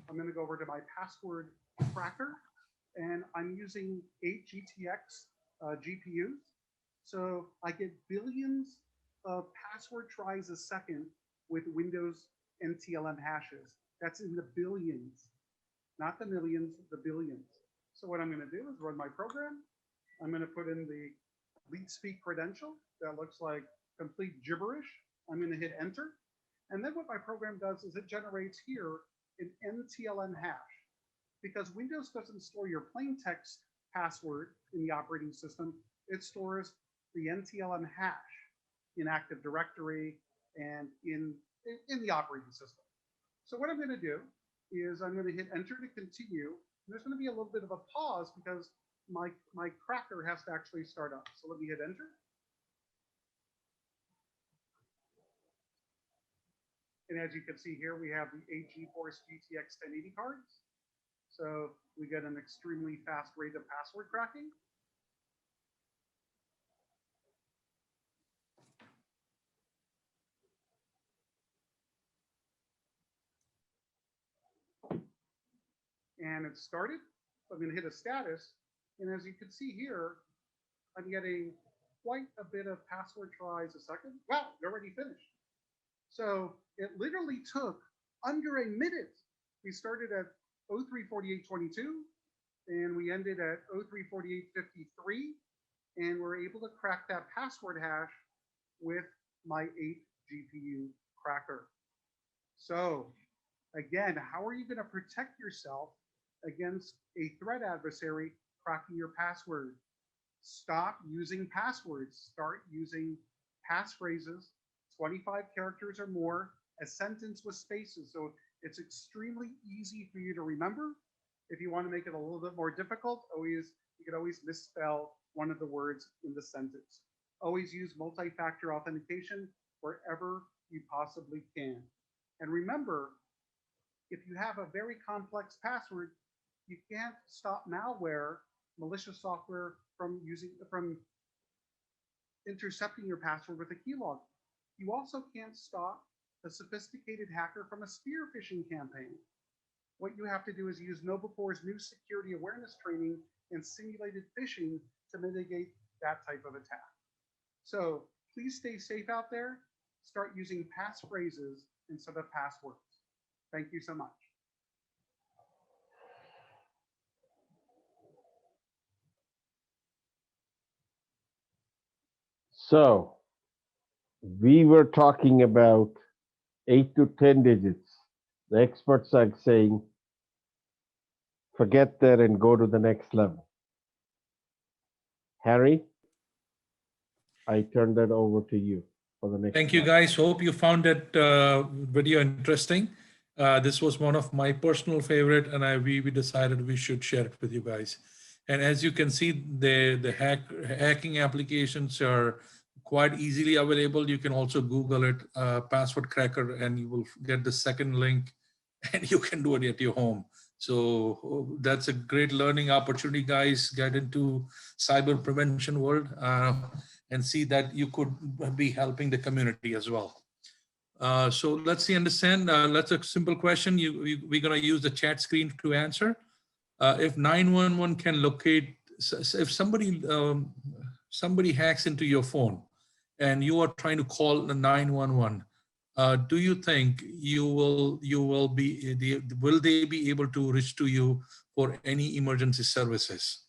I'm going to go over to my password cracker, and I'm using 8 GTX GPUs. So I get billions of password tries a second with Windows NTLM hashes. That's in the billions, not the millions, the billions. So what I'm going to do is run my program. I'm going to put in the leet speak credential that looks like complete gibberish. I'm going to hit enter. And then what my program does is it generates here an NTLM hash. Because Windows doesn't store your plain text password in the operating system, it stores the NTLM hash in Active Directory and in the operating system. So what I'm going to do is I'm going to hit enter to continue. There's going to be a little bit of a pause because my cracker has to actually start up. So let me hit enter. And as you can see here, we have the 8 GeForce GTX 1080 cards. So we get an extremely fast rate of password cracking. And it started. So I'm going to hit a status. And as you can see here, I'm getting quite a bit of password tries a second. Wow, they're already finished. So it literally took under a minute. We started at 03:48:22 and we ended at 03:48:53, and we're able to crack that password hash with my 8 GPU cracker. So again, how are you going to protect yourself against a threat adversary cracking your password? Stop using passwords. Start using passphrases, 25 characters or more, a sentence with spaces. So it's extremely easy for you to remember. If you want to make it a little bit more difficult, you can always misspell one of the words in the sentence. Always use multi-factor authentication wherever you possibly can. And remember, if you have a very complex password, you can't stop malware, malicious software from intercepting your password with a keylog. You also can't stop a sophisticated hacker from a spear phishing campaign. What you have to do is use KnowBe4's new security awareness training and simulated phishing to mitigate that type of attack. So please stay safe out there. Start using passphrases instead of passwords. Thank you so much. So we were talking about 8 to 10 digits. The experts are saying, forget that and go to the next level. Harry, I turn that over to you for the next. Thank you, guys. Hope you found that video interesting. This was one of my personal favorite, and we decided we should share it with you guys. And as you can see, the hacking applications are quite easily available. You can also Google it, password cracker, and you will get the second link, and you can do it at your home. So that's a great learning opportunity, guys. Get into cyber prevention world and see that you could be helping the community as well. So let's see, understand. That's a simple question. We're going to use the chat screen to answer. If 911 can locate, if somebody hacks into your phone and you are trying to call the 911, do you think will they be able to reach to you for any emergency services?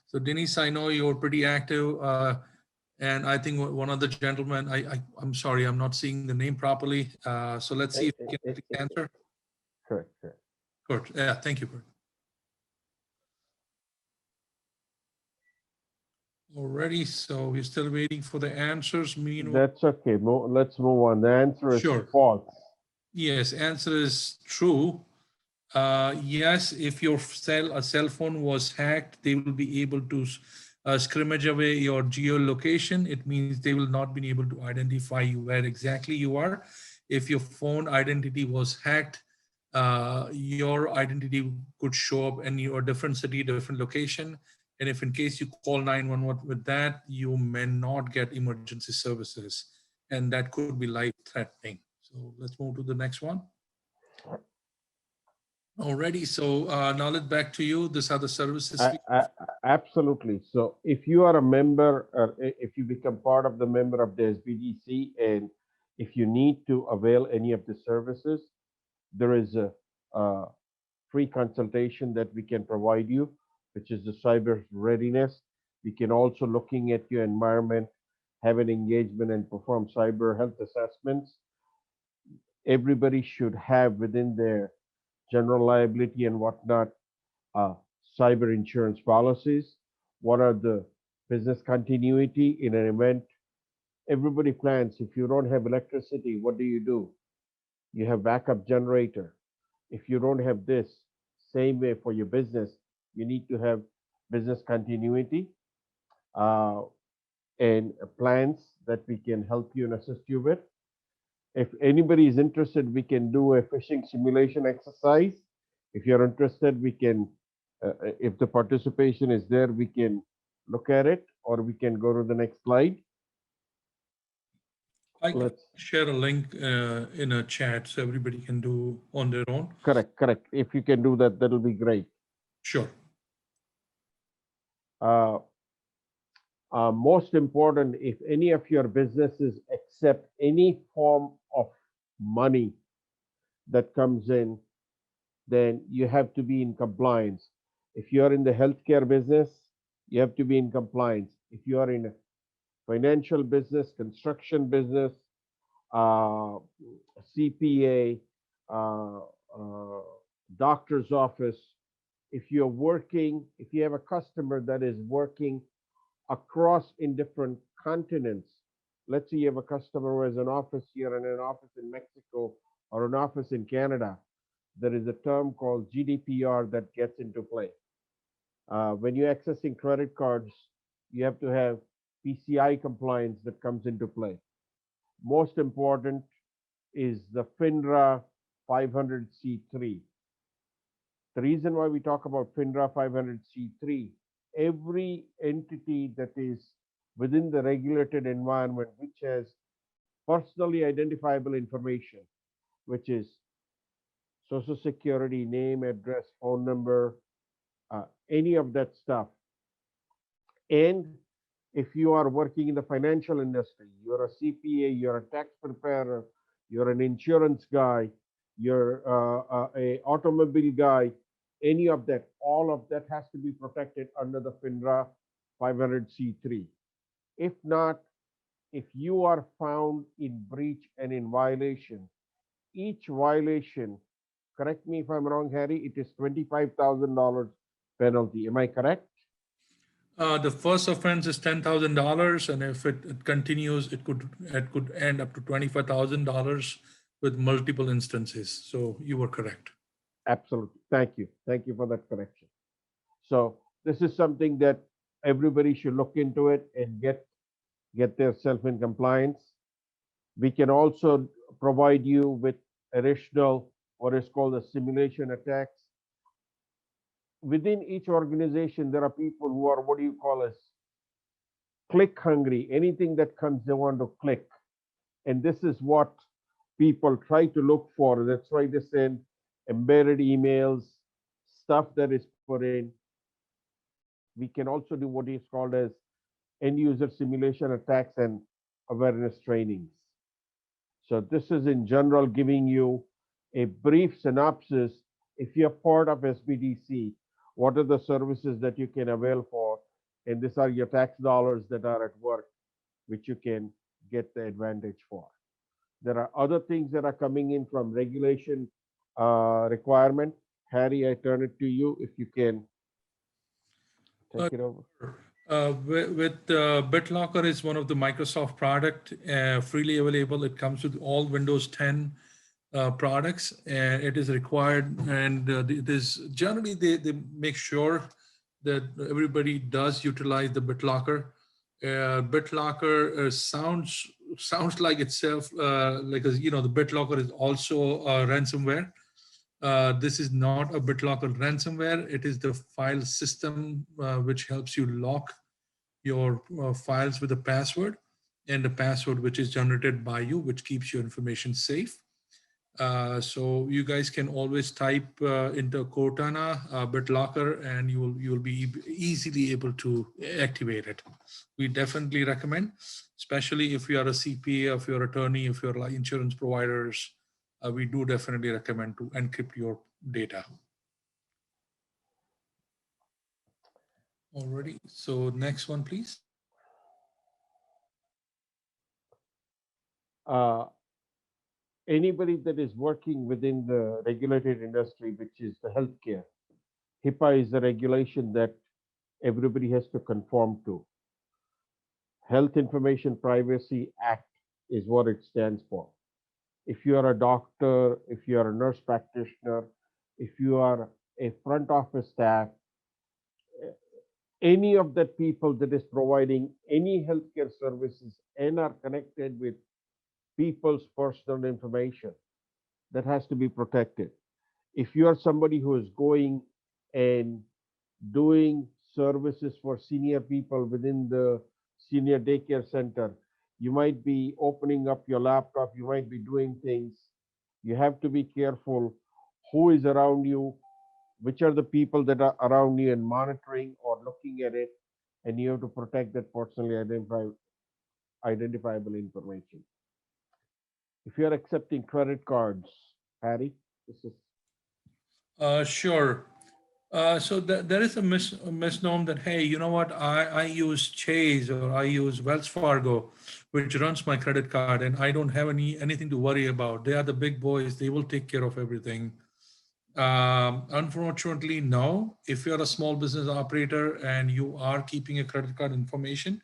So Denise, I know you're pretty active, and I think one of the gentlemen, I'm sorry, I'm not seeing the name properly. So let's see if we can answer. Correct. Good. Yeah, thank you, Bert. Already, so we're still waiting for the answers. Meanwhile, That's okay. Let's move on. The answer is sure. false. Yes, answer is true. Yes, if your cell phone was hacked, they will be able to scrimmage away your geolocation. It means they will not be able to identify you where exactly you are. If your phone identity was hacked, your identity could show up in your different city, different location. And if in case you call 911 with that, you may not get emergency services. And that could be life threatening. So let's move to the next one. Alrighty, so Nalit, back to you. These are the services. Absolutely. So if you are a member, or if you become part of the member of the SBDC, and if you need to avail any of the services, there is a free consultation that we can provide you, which is the cyber readiness. We can also looking at your environment, have an engagement and perform cyber health assessments. Everybody should have within their general liability and whatnot cyber insurance policies. What are the business continuity in an event? Everybody plans. If you don't have electricity, what do? You have backup generator. If you don't have this, same way for your business, you need to have business continuity uh, and plans that we can help you and assist you with. If anybody is interested, we can do a phishing simulation exercise. If you're interested, we can, if the participation is there, we can look at it, or we can go to the next slide. I can share a link in a chat so everybody can do on their own. Correct. If you can do that, that'll be great. Sure. Most important, if any of your businesses accept any form of money that comes in, then you have to be in compliance. If you are in the healthcare business, you have to be in compliance. If you are in a financial business, construction business, CPA, doctor's office, if you're working, if you have a customer that is working across in different continents, let's say you have a customer who has an office here and an office in Mexico or an office in Canada, there is a term called GDPR that gets into play. When you're accessing credit cards, you have to have PCI compliance that comes into play. Most important is the FINRA 500C3. The reason why we talk about FINRA 500C3, every entity that is within the regulated environment, which has personally identifiable information, which is Social Security, name, address, phone number, any of that stuff. And if you are working in the financial industry, you're a CPA, you're a tax preparer, you're an insurance guy, you're a automobile guy, any of that, all of that has to be protected under the FINRA 500C3. If not, if you are found in breach and in violation, each violation, correct me if I'm wrong, Harry, it is $25,000 penalty. Am I correct? The first offense is $10,000, and if it continues, it could end up to $25,000 with multiple instances. So you were correct. Absolutely. Thank you for that correction. So this is something that everybody should look into it and get themselves in compliance. We can also provide you with additional what is called a simulation attacks. Within each organization, there are people who are what do you call as click hungry. Anything that comes, they want to click. And this is what people try to look for. That's why they send embedded emails, stuff that is put in. We can also do what is called as end user simulation attacks and awareness trainings. So this is in general giving you a brief synopsis. If you're part of SBDC, what are the services that you can avail for? And these are your tax dollars that are at work, which you can get the advantage for. There are other things that are coming in from regulation requirement. Harry, I turn it to you if you can take it over. With BitLocker is one of the Microsoft product, freely available. It comes with all Windows 10 products, and it is required, and it is generally they make sure that everybody does utilize the BitLocker. BitLocker sounds like itself like the BitLocker is also ransomware. This is not a BitLocker ransomware. It is the file system which helps you lock your files with a password, and a password which is generated by you, which keeps your information safe. So you guys can always type into Cortana BitLocker, and you'll be easily able to activate it. We definitely recommend, especially if you are a CPA, if you're an attorney, if you're like insurance providers, we do definitely recommend to encrypt your data. Alrighty, so next one, please. Anybody that is working within the regulated industry, which is the healthcare, HIPAA is the regulation that everybody has to conform to. Health Information Privacy Act is what it stands for. If you are a doctor, if you are a nurse practitioner, if you are a front office staff, any of the people that is providing any healthcare services and are connected with people's personal information, that has to be protected. If you are somebody who is going and doing services for senior people within the senior daycare center, you might be opening up your laptop, you might be doing things. You have to be careful who is around you, which are the people that are around you and monitoring or looking at it, and you have to protect that personally identifiable information. If you're accepting credit cards, Harry, this is. Sure. So there is a misnomer that, hey, you know what, I use Chase or I use Wells Fargo, which runs my credit card, and I don't have anything to worry about. They are the big boys. They will take care of everything. Unfortunately, no. If you're a small business operator and you are keeping a credit card information,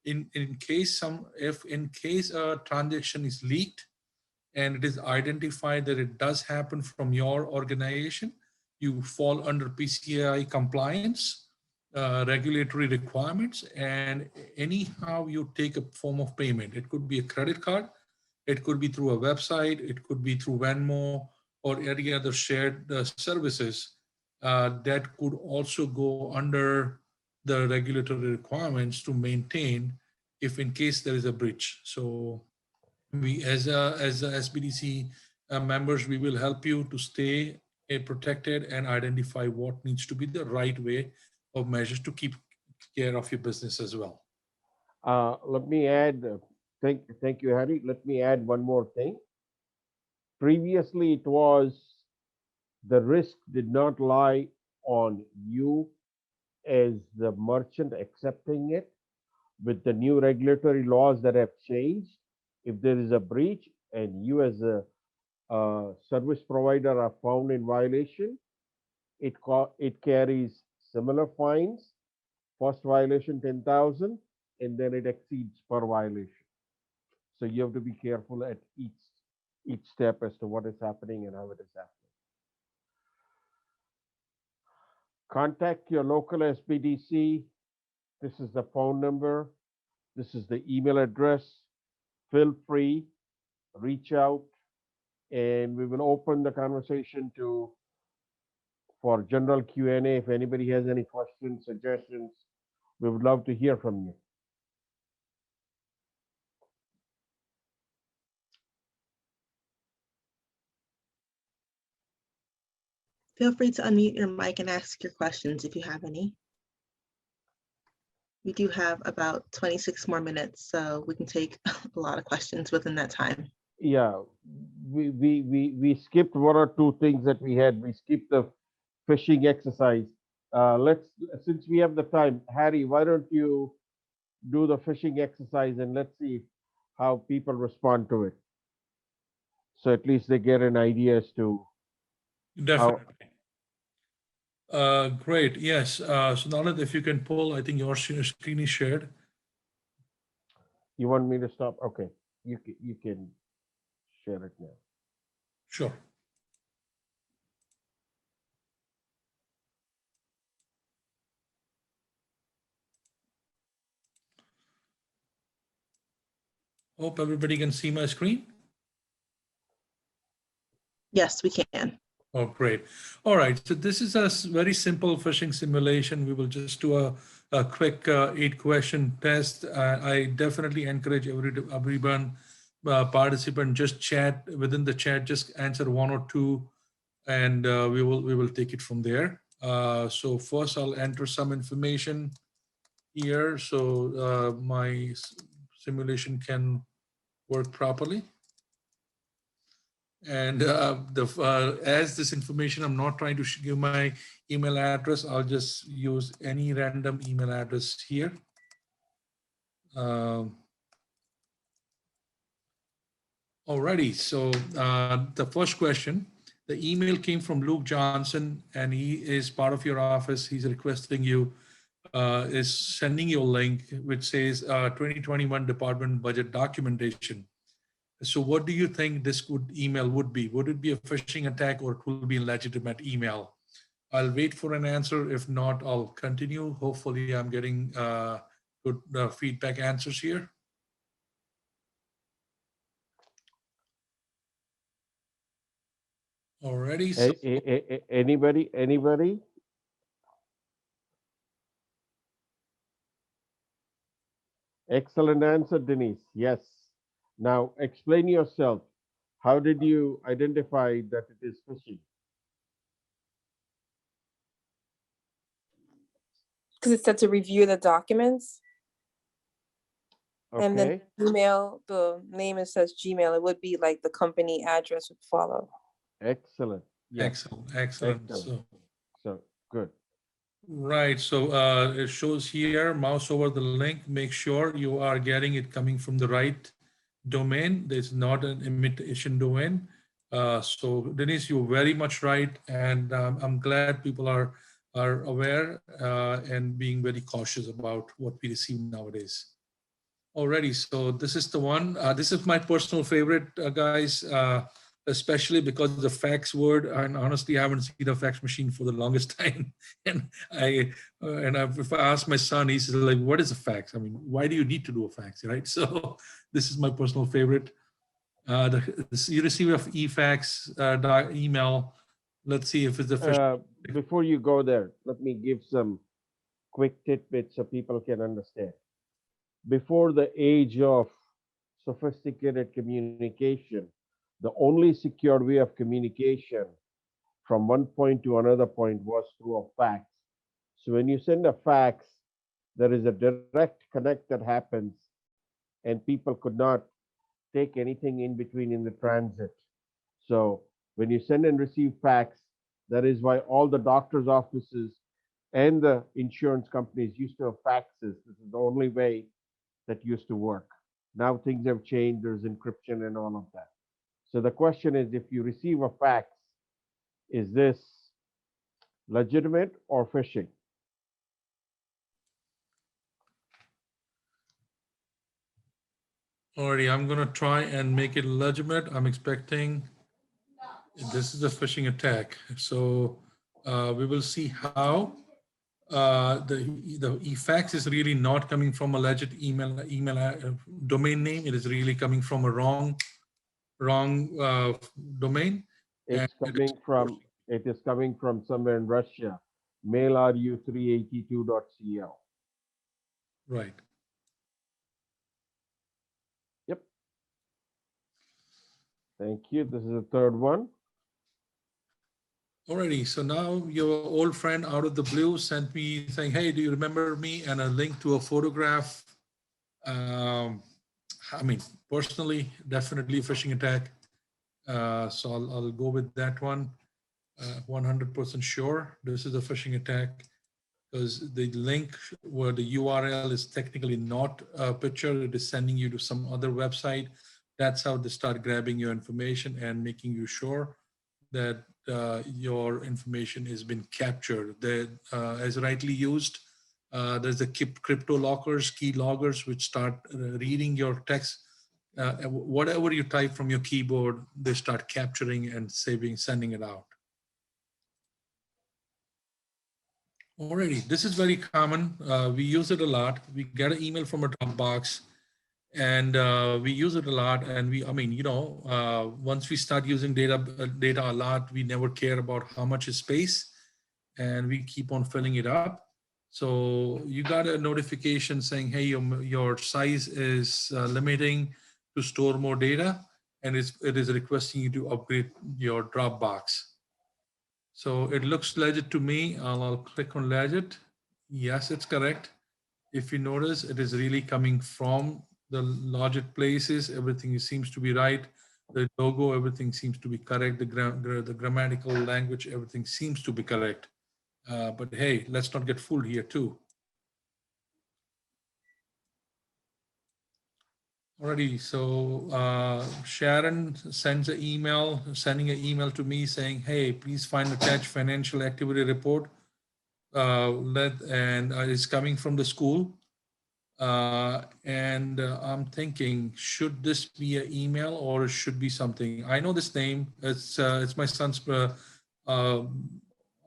in case a transaction is leaked and it is identified that it does happen from your organization, you fall under PCI compliance, regulatory requirements, and anyhow you take a form of payment. It could be a credit card, it could be through a website, it could be through Venmo or any other shared services that could also go under the regulatory requirements to maintain if in case there is a breach. So we as a SBDC members, we will help you to stay protected and identify what needs to be the right way of measures to keep care of your business as well. Let me add, thank you, Harry. Let me add one more thing. Previously, it was the risk did not lie on you as the merchant accepting it. With the new regulatory laws that have changed, if there is a breach and you as a service provider are found in violation, it carries similar fines. First violation 10,000, and then it exceeds per violation. So you have to be careful at each step as to what is happening and how it is happening. Contact your local SBDC. This is the phone number. This is the email address. Feel free, reach out, and we will open the conversation for general Q&A. If anybody has any questions, suggestions, we would love to hear from you. Feel free to unmute your mic and ask your questions if you have any. We do have about 26 more minutes, so we can take a lot of questions within that time. Yeah, we skipped one or two things that we had. We skipped the phishing exercise. Since we have the time, Harry, why don't you do the phishing exercise and let's see how people respond to it. So at least they get an idea as to Definitely. Great. Yes. So Naland, if you can pull, I think your screen is shared. You want me to stop? Okay, you can share it now. Sure. Hope everybody can see my screen. Yes, we can. Oh, great. All right. So this is a very simple phishing simulation. We will just do a quick 8-question test. I definitely encourage everyone, participant, just chat within the chat, just answer 1 or 2, and we will take it from there. So first I'll enter some information here so my simulation can work properly. And as this information, I'm not trying to give my email address. I'll just use any random email address here. Alrighty, so the first question, the email came from Luke Johnson, and he is part of your office. He's requesting you, is sending you a link which says 2021 department budget documentation. So what do you think this email would be? Would it be a phishing attack, or it will be a legitimate email? I'll wait for an answer. If not, I'll continue. Hopefully I'm getting good feedback answers here. Alrighty. So Anybody? Excellent answer, Denise. Yes. Now explain yourself. How did you identify that it is phishing? Because it said to review the documents. Okay. And then email, the name, it says Gmail, it would be like the company address would follow. Excellent. Yes. Excellent. So good. Right. So it shows here, mouse over the link, make sure you are getting it coming from the right domain. There's not an imitation domain. So Denise, you're very much right. And I'm glad people are aware and being very cautious about what we receive nowadays. Alrighty, so this is the one. This is my personal favorite, guys, especially because the fax word. And honestly, I haven't seen a fax machine for the longest time. And if I ask my son, he says, like, "What is a fax? I mean, why do you need to do a fax?" Right? So this is my personal favorite. You receive an e-fax email. Let's see if it's official. Before you go there, let me give some quick tidbits so people can understand. Before the age of sophisticated communication, the only secure way of communication from one point to another point was through a fax. So when you send a fax, there is a direct connect that happens, and people could not take anything in between in the transit. So when you send and receive fax, that is why all the doctor's offices and the insurance companies used to have faxes. This is the only way that used to work. Now things have changed. There's encryption and all of that. So the question is, if you receive a fax, is this legitimate or phishing? Alrighty, I'm going to try and make it legitimate. I'm expecting this is a phishing attack. So we will see how the e-fax is really not coming from a legit email domain name. It is really coming from a wrong domain. It is coming from somewhere in Russia, mailru382.cl. Right. Yep. Thank you. This is the third one. Alrighty, so now your old friend out of the blue sent me saying, "Hey, do you remember me?" and a link to a photograph. I mean, personally, definitely a phishing attack. So I'll go with that one. 100% sure this is a phishing attack, because the link where the URL is technically not a picture, it is sending you to some other website. That's how they start grabbing your information and making you sure that your information has been captured. As rightly used, there's the crypto lockers, key loggers, which start reading your text whatever you type from your keyboard, they start capturing and sending it out. Alrighty, this is very common. We use it a lot. We get an email from a Dropbox, and we use it a lot. And I mean, once we start using data a lot, we never care about how much is space, and we keep on filling it up. So you got a notification saying, hey, your size is limiting to store more data, and it is requesting you to upgrade your Dropbox. So it looks legit to me. I'll click on legit. Yes, it's correct. If you notice, it is really coming from the legit places. Everything seems to be right. The logo, everything seems to be correct. The grammatical language, everything seems to be correct. But hey, let's not get fooled here too. Alrighty, so Sharon sends an email, sending an email to me saying, hey, please find attached financial activity report. And it's coming from the school. And I'm thinking, should this be an email or it should be something? I know this name. It's my son's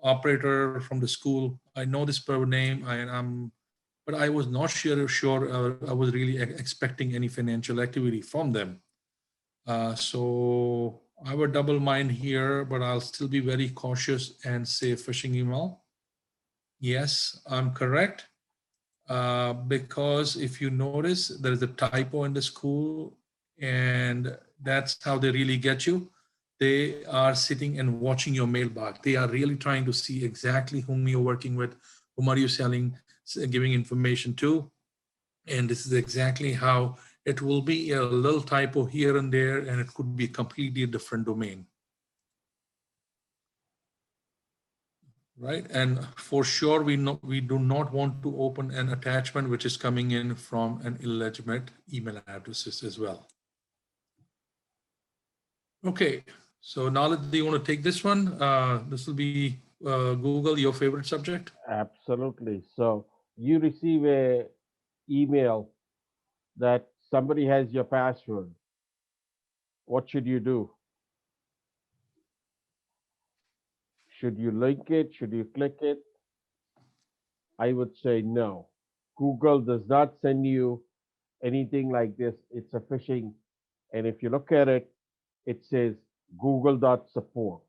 operator from the school. I know this per name, but I was not sure I was really expecting any financial activity from them. So I would double mind here, but I'll still be very cautious and say phishing email. Yes, I'm correct. Because if you notice, there's a typo in the school, and that's how they really get you. They are sitting and watching your mailbox. They are really trying to see exactly whom you're working with, whom are you selling, giving information to. And this is exactly how it will be a little typo here and there, and it could be a completely different domain. Right, and for sure, we do not want to open an attachment which is coming in from an illegitimate email addresses as well. Okay, so now do you want to take this one? This will be Google, your favorite subject. Absolutely. So you receive a email that somebody has your password. What should you do? Should you link it? Should you click it? I would say no. Google does not send you anything like this. It's a phishing. And if you look at it, it says google.support.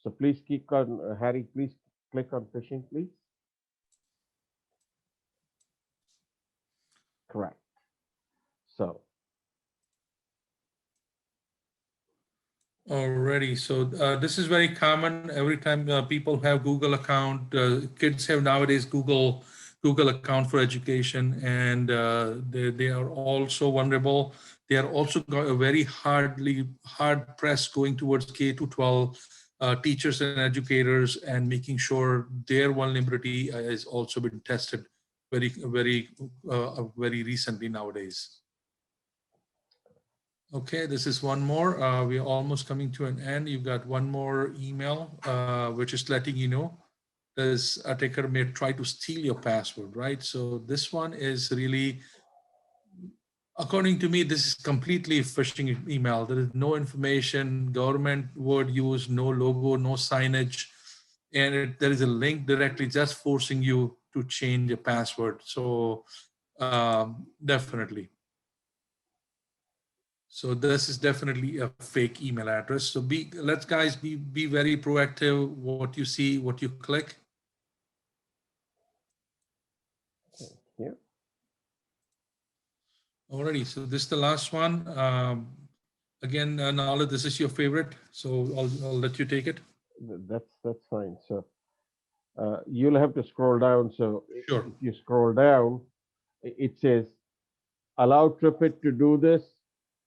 So please click on, Harry, please click on phishing, please. Correct. So. Alrighty, so this is very common. Every time people have Google account, kids have nowadays Google account for education, and they are also vulnerable. They are also very hard pressed going towards K-12 teachers and educators, and making sure their vulnerability has also been tested very recently nowadays. Okay, this is one more. We are almost coming to an end. You've got one more email, which is letting you know this attacker may try to steal your password, right? So this one is really, according to me, this is completely phishing email. There is no information, government word used, no logo, no signage, and there is a link directly just forcing you to change your password. So definitely. So this is definitely a fake email address. So let's guys be very proactive. What you see, what you click. Yeah. Alrighty, so this is the last one. Again, Nala, this is your favorite, so I'll let you take it. That's fine. So you'll have to scroll down. So sure. If you scroll down, it says allow TripIt to do this.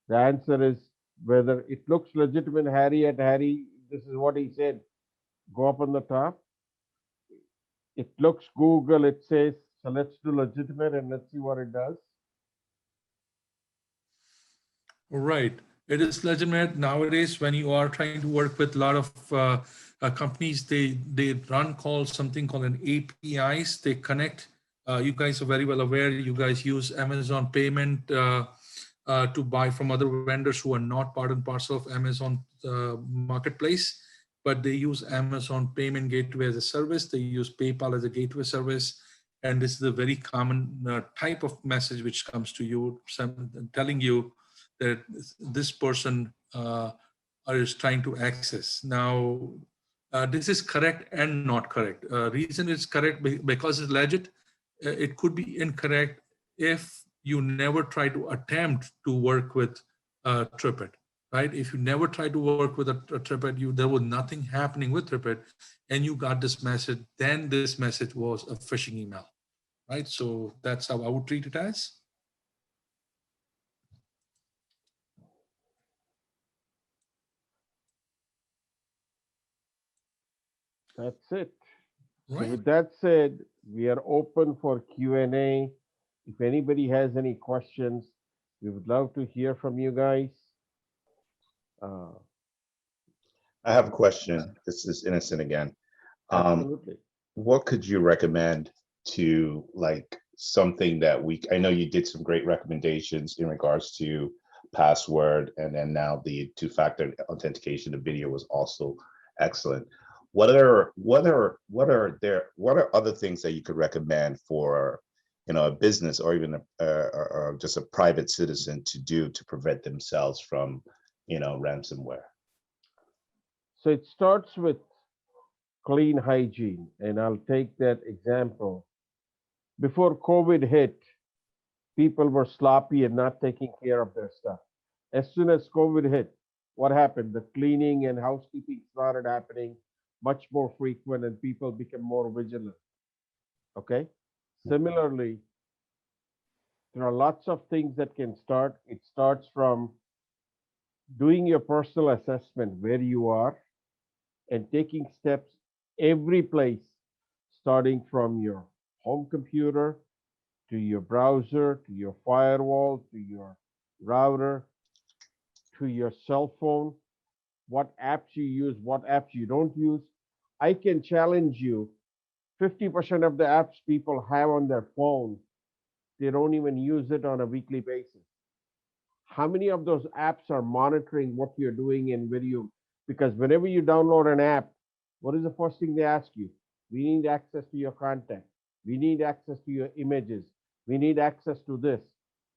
The answer is whether it looks legitimate. Harry, this is what he said. Go up on the top. It looks Google, it says, so let's do legitimate and let's see what it does. Right. It is legitimate nowadays. When you are trying to work with a lot of companies, they run something called an APIs. They connect. You guys are very well aware. You guys use Amazon payment to buy from other vendors who are not part and parcel of Amazon marketplace, but they use Amazon Payment Gateway as a service. They use PayPal as a gateway service. And this is a very common type of message which comes to you, telling you that this person is trying to access. Now, this is correct and not correct. Reason it's correct because it's legit. It could be incorrect if you never try to attempt to work with Tripit, right? If you never try to work with a Tripit, there was nothing happening with Tripit, and you got this message, then this message was a phishing email, right? So that's how I would treat it as. That's it. So Right. with that said, we are open for Q&A. If anybody has any questions, we would love to hear from you guys. I have a question. This is Innocent again. Absolutely. What could you recommend to like something that I know you did some great recommendations in regards to password, and then now the two-factor authentication. The video was also excellent. What are other things that you could recommend for, a business or even or just a private citizen to do to prevent themselves from, ransomware? So it starts with clean hygiene, and I'll take that example. Before COVID hit, people were sloppy and not taking care of their stuff. As soon as COVID hit, what happened? The cleaning and housekeeping started happening much more frequent, and people became more vigilant. Okay? Similarly, there are lots of things that can start. It starts from doing your personal assessment where you are and taking steps every place, starting from your home computer to your browser, to your firewall, to your router, to your cell phone, what apps you use, what apps you don't use. I can challenge you, 50% of the apps people have on their phone, they don't even use it on a weekly basis. How many of those apps are monitoring what you're doing and where you, because whenever you download an app, what is the first thing they ask you? We need access to your content. We need access to your images. We need access to this.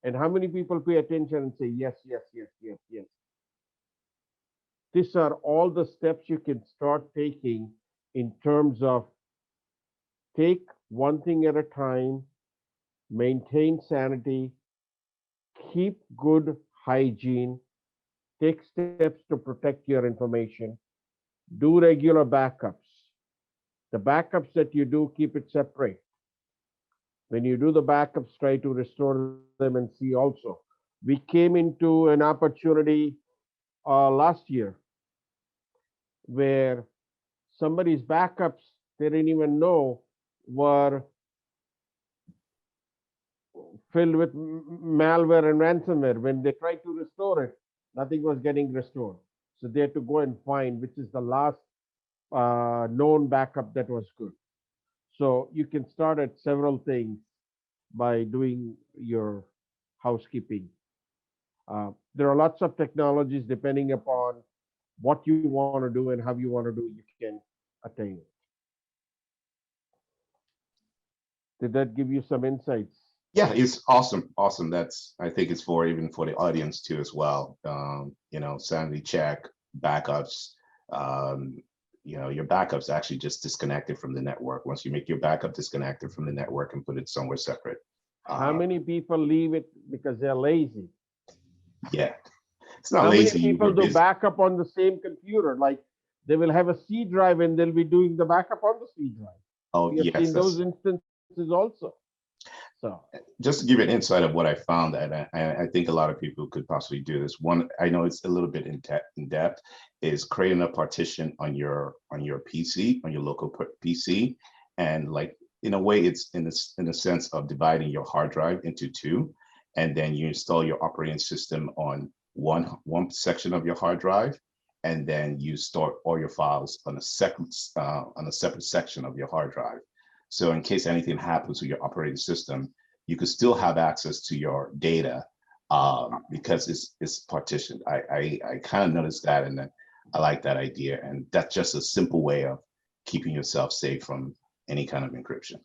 And how many people pay attention and say, yes, yes, yes, yes, yes? These are all the steps you can start taking in terms of take one thing at a time, maintain sanity, keep good hygiene, take steps to protect your information, do regular backups. The backups that you do, keep it separate. When you do the backups, try to restore them and see also. We came into an opportunity last year where somebody's backups they didn't even know were filled with malware and ransomware. When they tried to restore it, nothing was getting restored. So they had to go and find which is the last known backup that was good. So you can start at several things by doing your housekeeping. There are lots of technologies depending upon what you want to do and how you want to do, you can attain it. Did that give you some insights? Yeah, it's awesome. Awesome. I think it's even for the audience too as well. Sanity check, backups. Your backups actually just disconnected from the network. Once you make your backup, disconnected from the network and put it somewhere separate. How many people leave it because they're lazy? Yeah, it's not How lazy. many people do backup on the same computer? Like they will have a C drive and they'll be doing the backup on the C drive. Oh, we have yes, seen those instances also. So just to give you an insight of what I found, and I think a lot of people could possibly do this. One, I know it's a little bit in depth, is creating a partition on your PC, on your local PC, and like in a way, it's in a sense of dividing your hard drive into two, and then you install your operating system on one section of your hard drive, and then you store all your files on a separate section of your hard drive. So in case anything happens to your operating system, you could still have access to your data because it's partitioned. I kind of noticed that, and then I like that idea, and that's just a simple way of keeping yourself safe from any kind of encryption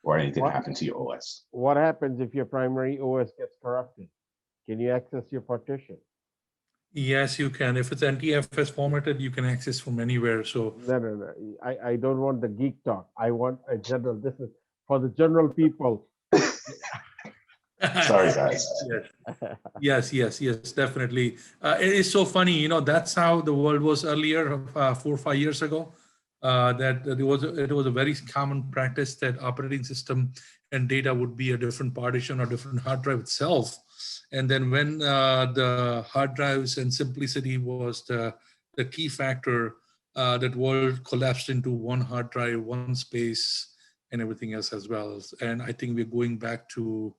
or anything What- happen to your OS. What happens if your primary OS gets corrupted? Can you access your partition? Yes, you can. If it's NTFS formatted, you can access from anywhere. So No. I don't want the geek talk. I want a general. This is for the general people. Sorry, guys. Yes, definitely. It is so funny, that's how the world was earlier, 4 or 5 years ago. That it was a very common practice that operating system and data would be a different partition or different hard drive itself. And then when the hard drives and simplicity was the key factor, that world collapsed into one hard drive, one space, and everything else as well. And I think we're going back to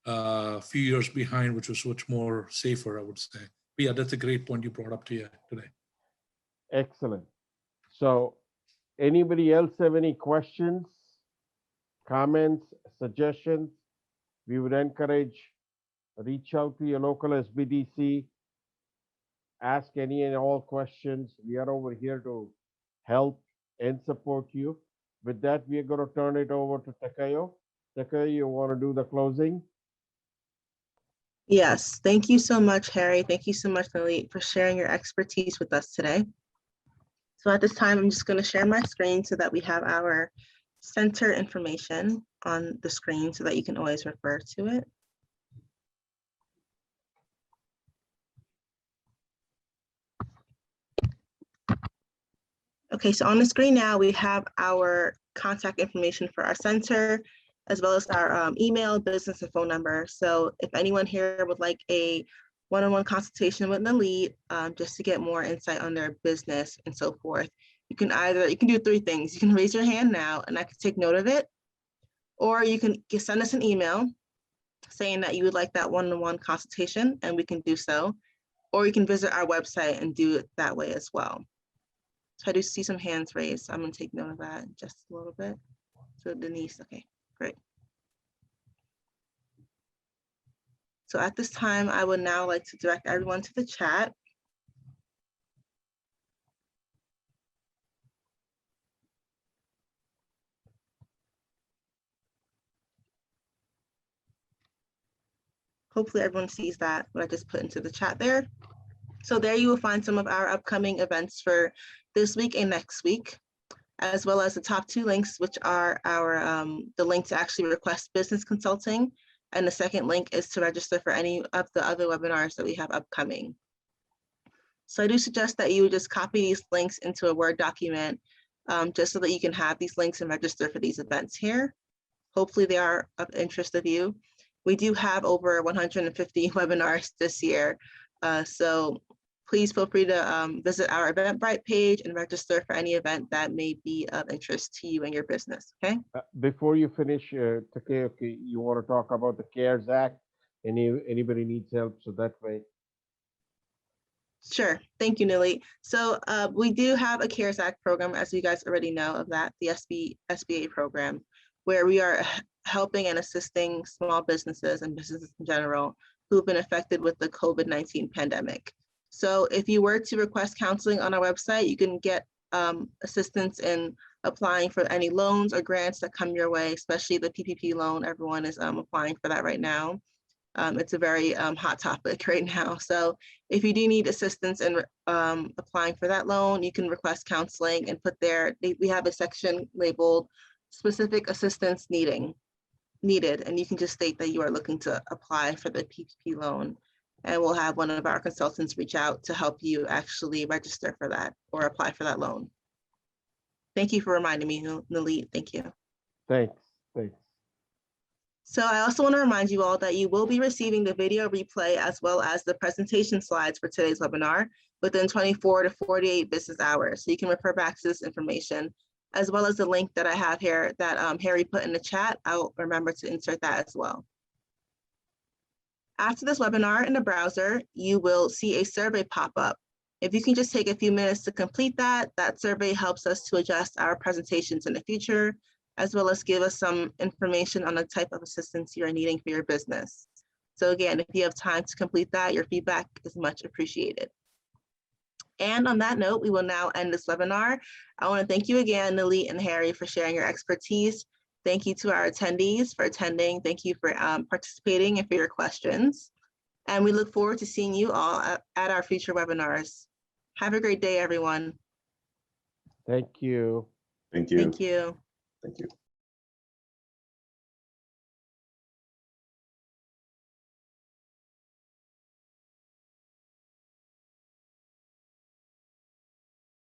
a few years behind, which was much more safer, I would say. But yeah, that's a great point you brought up to you today. Excellent. So, anybody else have any questions, comments, suggestions? We would encourage reach out to your local SBDC, ask any and all questions. We are over here to help and support you. With that, we are going to turn it over to Takayo. Takayo, you want to do the closing? Yes, thank you so much, Harry. Thank you so much, Nalit, for sharing your expertise with us today. So at this time, I'm just going to share my screen so that we have our center information on the screen so that you can always refer to it. Okay, so on the screen now, we have our contact information for our center, as well as our email, business, and phone number. So if anyone here would like a one-on-one consultation with Nalit, just to get more insight on their business and so forth, you can do three things. You can raise your hand now and I can take note of it, or you can send us an email saying that you would like that one-on-one consultation and we can do so, or you can visit our website and do it that way as well. So I do see some hands raised, so I'm gonna take note of that in just a little bit. So Denise, okay, great. So at this time, I would now like to direct everyone to the chat. Hopefully everyone sees that, what I just put into the chat there. So there you will find some of our upcoming events for this week and next week, as well as the top two links, which are our the link to actually request business consulting. And the second link is to register for any of the other webinars that we have upcoming. So I do suggest that you would just copy these links into a Word document, just so that you can have these links and register for these events here. Hopefully they are of interest of you. We do have over 150 webinars this year. So please feel free to visit our Eventbrite page and register for any event that may be of interest to you and your business, okay? Before you finish, Takayo, you want to talk about the CARES Act? Anybody needs help, so that way. Sure, thank you, Nili. So we do have a CARES Act program, as you guys already know of that, the SBA program, where we are helping and assisting small businesses and businesses in general who've been affected with the COVID-19 pandemic. So if you were to request counseling on our website, you can get assistance in applying for any loans or grants that come your way, especially the PPP loan. Everyone is applying for that right now. It's a very hot topic right now. So if you do need assistance in applying for that loan, you can request counseling and put there, we have a section labeled specific assistance needed, and you can just state that you are looking to apply for the PPP loan, and we'll have one of our consultants reach out to help you actually register for that or apply for that loan. Thank you for reminding me, Nalit. Thank you. Thanks. So I also want to remind you all that you will be receiving the video replay as well as the presentation slides for today's webinar within 24 to 48 business hours. So you can refer back to this information, as well as the link that I have here that Harry put in the chat. I'll remember to insert that as well. After this webinar in the browser, you will see a survey pop up. If you can just take a few minutes to complete that, that survey helps us to adjust our presentations in the future, as well as give us some information on the type of assistance you are needing for your business. So again, if you have time to complete that, your feedback is much appreciated. And on that note, we will now end this webinar. I want to thank you again, Nalit and Harry, for sharing your expertise. Thank you to our attendees for attending. Thank you for participating and for your questions. And we look forward to seeing you all at our future webinars. Have a great day, everyone. Thank you. Thank you. Thank you. Thank you.